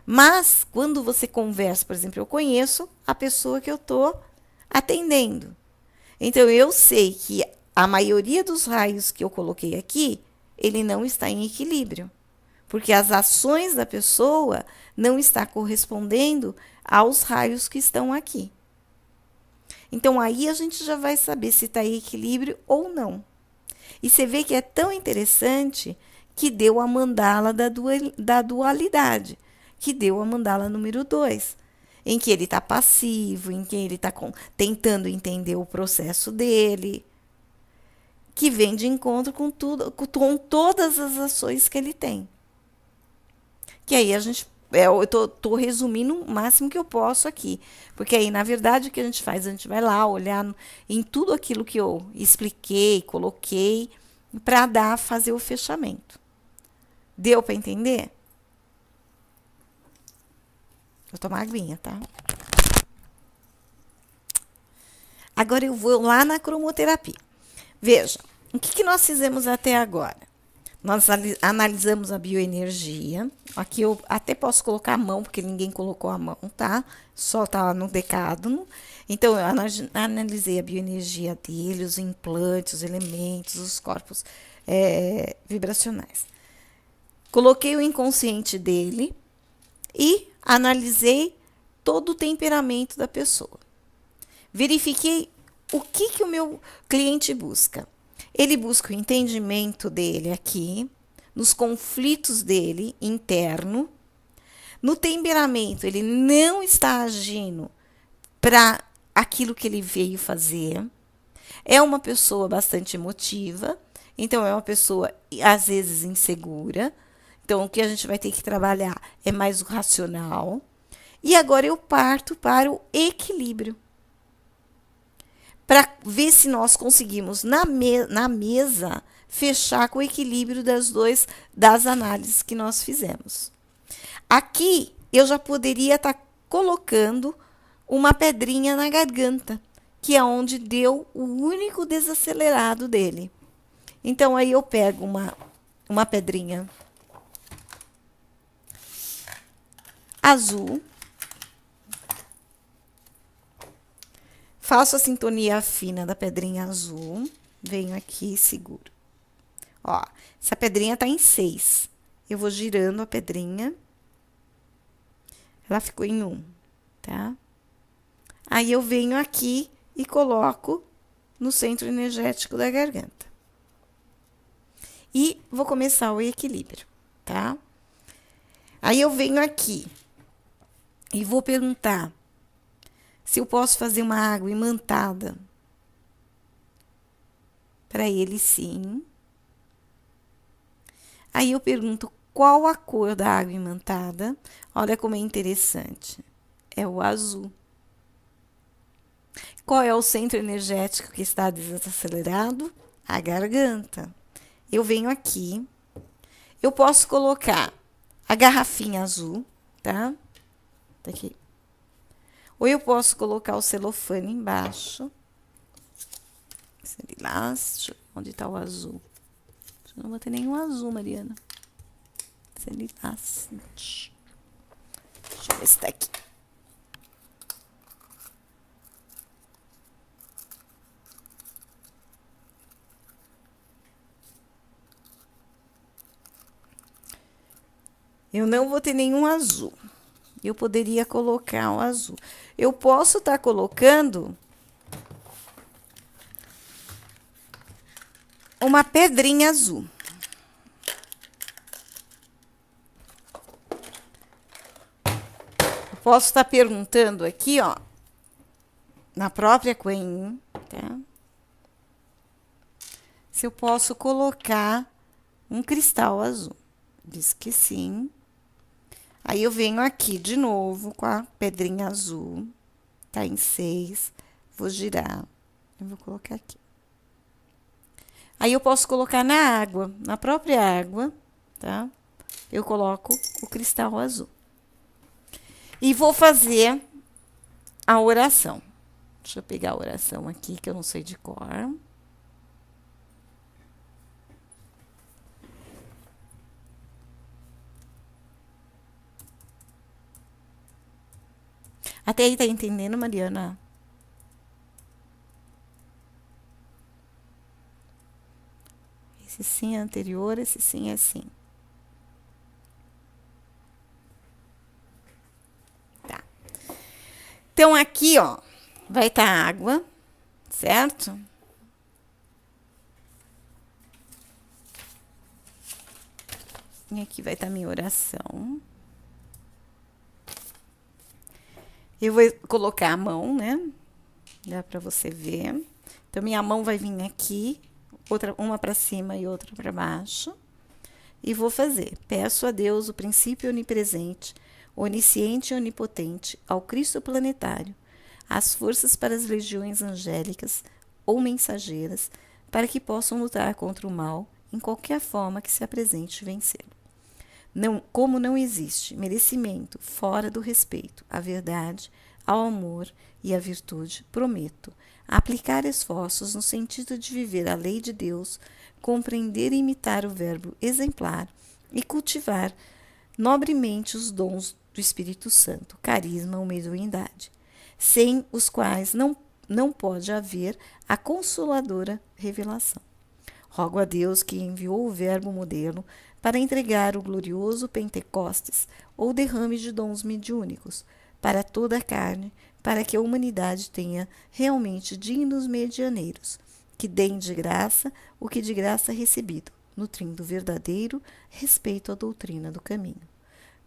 Speaker 1: Mas, quando você conversa, por exemplo, eu conheço a pessoa que eu estou atendendo. Então, eu sei que a maioria dos raios que eu coloquei aqui, ele não está em equilíbrio. Porque as ações da pessoa não estão correspondendo aos raios que estão aqui. Então, aí a gente já vai saber se está em equilíbrio ou não. E você vê que é tão interessante que deu a mandala da dualidade, que deu a mandala número 2, em que ele está passivo, em que ele está tentando entender o processo dele, que vem de encontro com tudo, com todas as ações que ele tem. Que aí a gente, eu estou resumindo o máximo que eu posso aqui, porque aí, na verdade, o que a gente faz? A gente vai lá olhar em tudo aquilo que eu expliquei, coloquei, para fazer o fechamento. Deu para entender? Vou tomar aguinha, tá? Agora eu vou lá na cromoterapia. Veja, o que nós fizemos até agora? Nós analisamos a bioenergia. Aqui eu até posso colocar a mão, porque ninguém colocou a mão, tá? Só tá no decádono. Então, eu analisei a bioenergia dele, os implantes, os elementos, os corpos vibracionais. Coloquei o inconsciente dele e analisei todo o temperamento da pessoa. Verifiquei o que o meu cliente busca. Ele busca o entendimento dele aqui, nos conflitos dele interno. No temperamento, ele não está agindo para aquilo que ele veio fazer. É uma pessoa bastante emotiva, então é uma pessoa, às vezes, insegura. Então, o que a gente vai ter que trabalhar é mais o racional. E agora eu parto para o equilíbrio, para ver se nós conseguimos, na mesa, fechar com o equilíbrio das análises que nós fizemos. Aqui, eu já poderia estar colocando uma pedrinha na garganta, que é onde deu o único desacelerado dele. Então, aí eu pego uma pedrinha azul, faço a sintonia fina da pedrinha azul, venho aqui e seguro. Ó, essa pedrinha tá em 6. Eu vou girando a pedrinha. Ela ficou em 1, tá? Aí eu venho aqui e coloco no centro energético da garganta. E vou começar o equilíbrio, tá? Aí eu venho aqui e vou perguntar se eu posso fazer uma água imantada. Para ele, sim. Aí eu pergunto qual a cor da água imantada. Olha como é interessante. É o azul. Qual é o centro energético que está desacelerado? A garganta. Eu venho aqui. Eu posso colocar a garrafinha azul, tá? Tá aqui. Ou eu posso colocar o celofane embaixo. Lilás. Onde está o azul? Eu não vou ter nenhum azul, Mariana. Lilás. Deixa eu ver se tá aqui. Eu não vou ter nenhum azul. Eu poderia colocar o azul. Eu posso estar colocando uma pedrinha azul. Eu posso estar perguntando aqui, ó, na própria Queen, tá? Se eu posso colocar um cristal azul. Diz que sim. Aí eu venho aqui de novo com a pedrinha azul, tá em 6, vou girar, eu vou colocar aqui. Aí eu posso colocar na água, na própria água, tá? Eu coloco o cristal azul. E vou fazer a oração. Deixa eu pegar a oração aqui, que eu não sei de cor. Até aí tá entendendo, Mariana? Esse sim é anterior, esse sim é sim. Tá. Então aqui, ó, vai estar água, certo? E aqui vai estar minha oração. Eu vou colocar a mão, né? Dá para você ver. Então, minha mão vai vir aqui, outra, uma para cima e outra para baixo. E vou fazer. Peço a Deus, o princípio onipresente, onisciente e onipotente, ao Cristo planetário, as forças para as legiões angélicas ou mensageiras, para que possam lutar contra o mal em qualquer forma que se apresente e vencê-lo. Não, como não existe merecimento fora do respeito à verdade, ao amor e à virtude, prometo aplicar esforços no sentido de viver a lei de Deus, compreender e imitar o verbo exemplar e cultivar nobremente os dons do Espírito Santo, carisma ou mediunidade, sem os quais não pode haver a consoladora revelação. Rogo a Deus que enviou o verbo modelo para entregar o glorioso Pentecostes ou derrame de dons mediúnicos para toda a carne, para que a humanidade tenha realmente dignos medianeiros, que deem de graça o que de graça é recebido, nutrindo verdadeiro respeito à doutrina do caminho.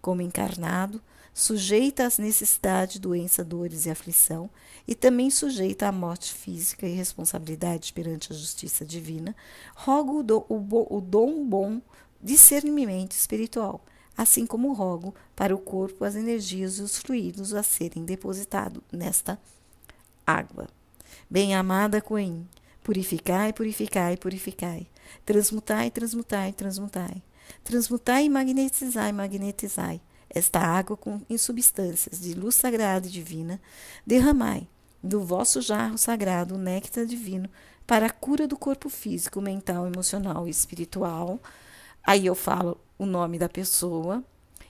Speaker 1: Como encarnado, sujeita às necessidades, doença, dores e aflição, e também sujeita à morte física e responsabilidade perante a justiça divina, rogo o dom bom discernimento espiritual, assim como rogo para o corpo as energias e os fluidos a serem depositados nesta água. Bem-amada Coen, purificai, purificai, purificai, transmutai, transmutai, transmutai, transmutai e magnetizai, magnetizai, esta água com insubstâncias de luz sagrada e divina, derramai do vosso jarro sagrado o néctar divino para a cura do corpo físico, mental, emocional e espiritual. Aí eu falo o nome da pessoa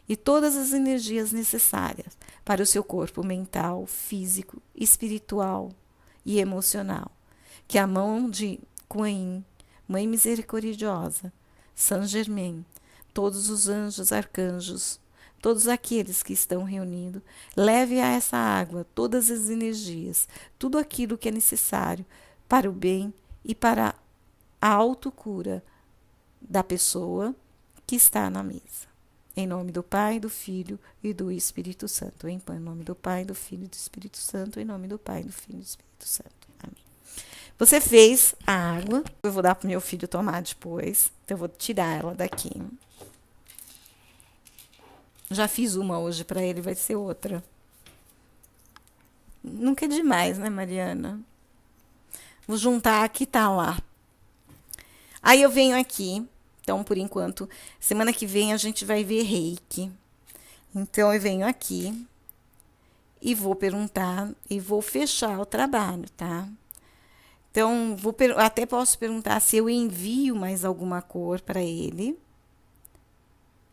Speaker 1: e todas as energias necessárias para o seu corpo mental, físico, espiritual e emocional. Que a mão de Kuan, Mãe Misericordiosa, Saint Germain, todos os anjos, arcanjos, todos aqueles que estão reunidos, leve a essa água todas as energias, tudo aquilo que é necessário para o bem e para a autocura da pessoa que está na mesa. Em nome do Pai, do Filho e do Espírito Santo. Em nome do Pai, do Filho e do Espírito Santo. Em nome do Pai, do Filho e do Espírito Santo. Amém. Você fez a água. Eu vou dar para o meu filho tomar depois. Então, eu vou tirar ela daqui. Já fiz uma hoje para ele, vai ser outra. Nunca é demais, né, Mariana? Vou juntar aqui, tá lá. Aí eu venho aqui. Então, por enquanto, semana que vem a gente vai ver reiki. Então, eu venho aqui e vou perguntar e vou fechar o trabalho, tá? Então, até posso perguntar se eu envio mais alguma cor para ele.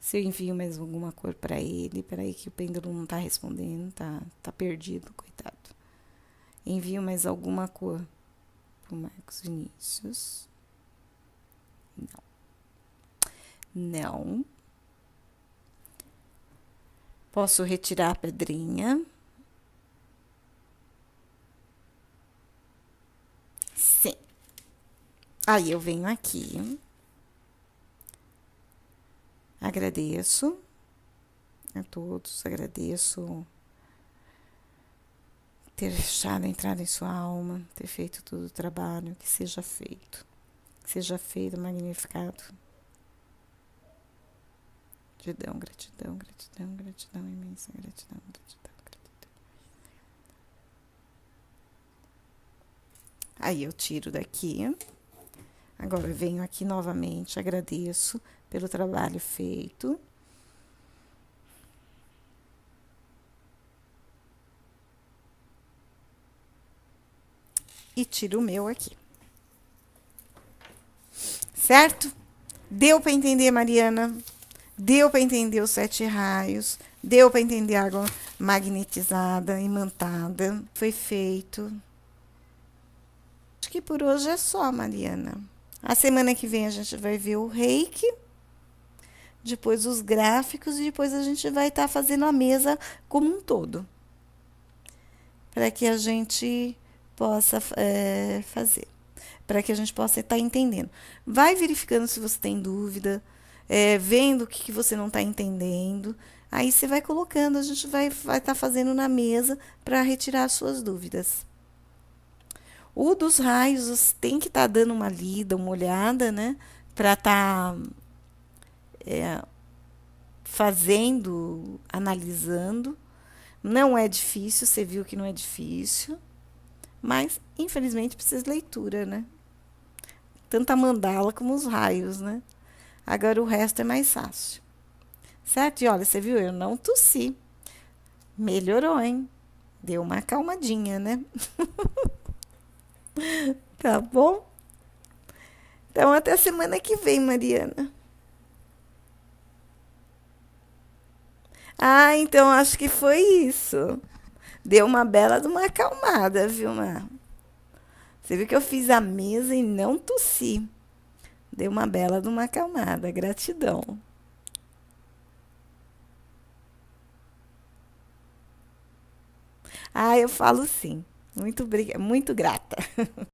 Speaker 1: Se eu envio mais alguma cor para ele. Peraí que o pêndulo não tá respondendo, tá perdido, coitado. Envio mais alguma cor pro Marcos Vinícius. Não. Posso retirar a pedrinha? Sim. Aí eu venho aqui. Agradeço a todos, agradeço ter deixado entrar em sua alma, ter feito todo o trabalho, que seja feito, magnificado. Gratidão, gratidão, gratidão, gratidão imensa, gratidão, gratidão, gratidão. Aí eu tiro daqui Agora, eu venho aqui novamente, agradeço pelo trabalho feito. E tiro o meu aqui. Certo? Deu para entender, Mariana? Deu para entender os 7 raios? Deu para entender a água magnetizada, imantada? Foi feito. Acho que por hoje é só, Mariana. A semana que vem a gente vai ver o reiki, depois os gráficos e depois a gente vai estar fazendo a mesa como um todo. Para que a gente possa fazer. Para que a gente possa estar entendendo. Vai verificando se você tem dúvida, vendo o que você não está entendendo. Aí você vai colocando, a gente vai estar fazendo na mesa para retirar as suas dúvidas. O dos raios, você tem que estar dando uma lida, uma olhada, né? Para estar fazendo, analisando. Não é difícil, você viu que não é difícil. Mas, infelizmente, precisa de leitura, né? Tanto a mandala como os raios, né? Agora o resto é mais fácil. Certo? E olha, você viu? Eu não tossi. Melhorou, hein? Deu uma acalmadinha, né? Tá bom? Então, até a semana que vem, Mariana. Ah, então acho que foi isso. Deu uma bela de uma acalmada, viu, Mar? Você viu que eu fiz a mesa e não tossi. Deu uma bela de uma acalmada. Gratidão. Ah, eu falo sim. Muito grata.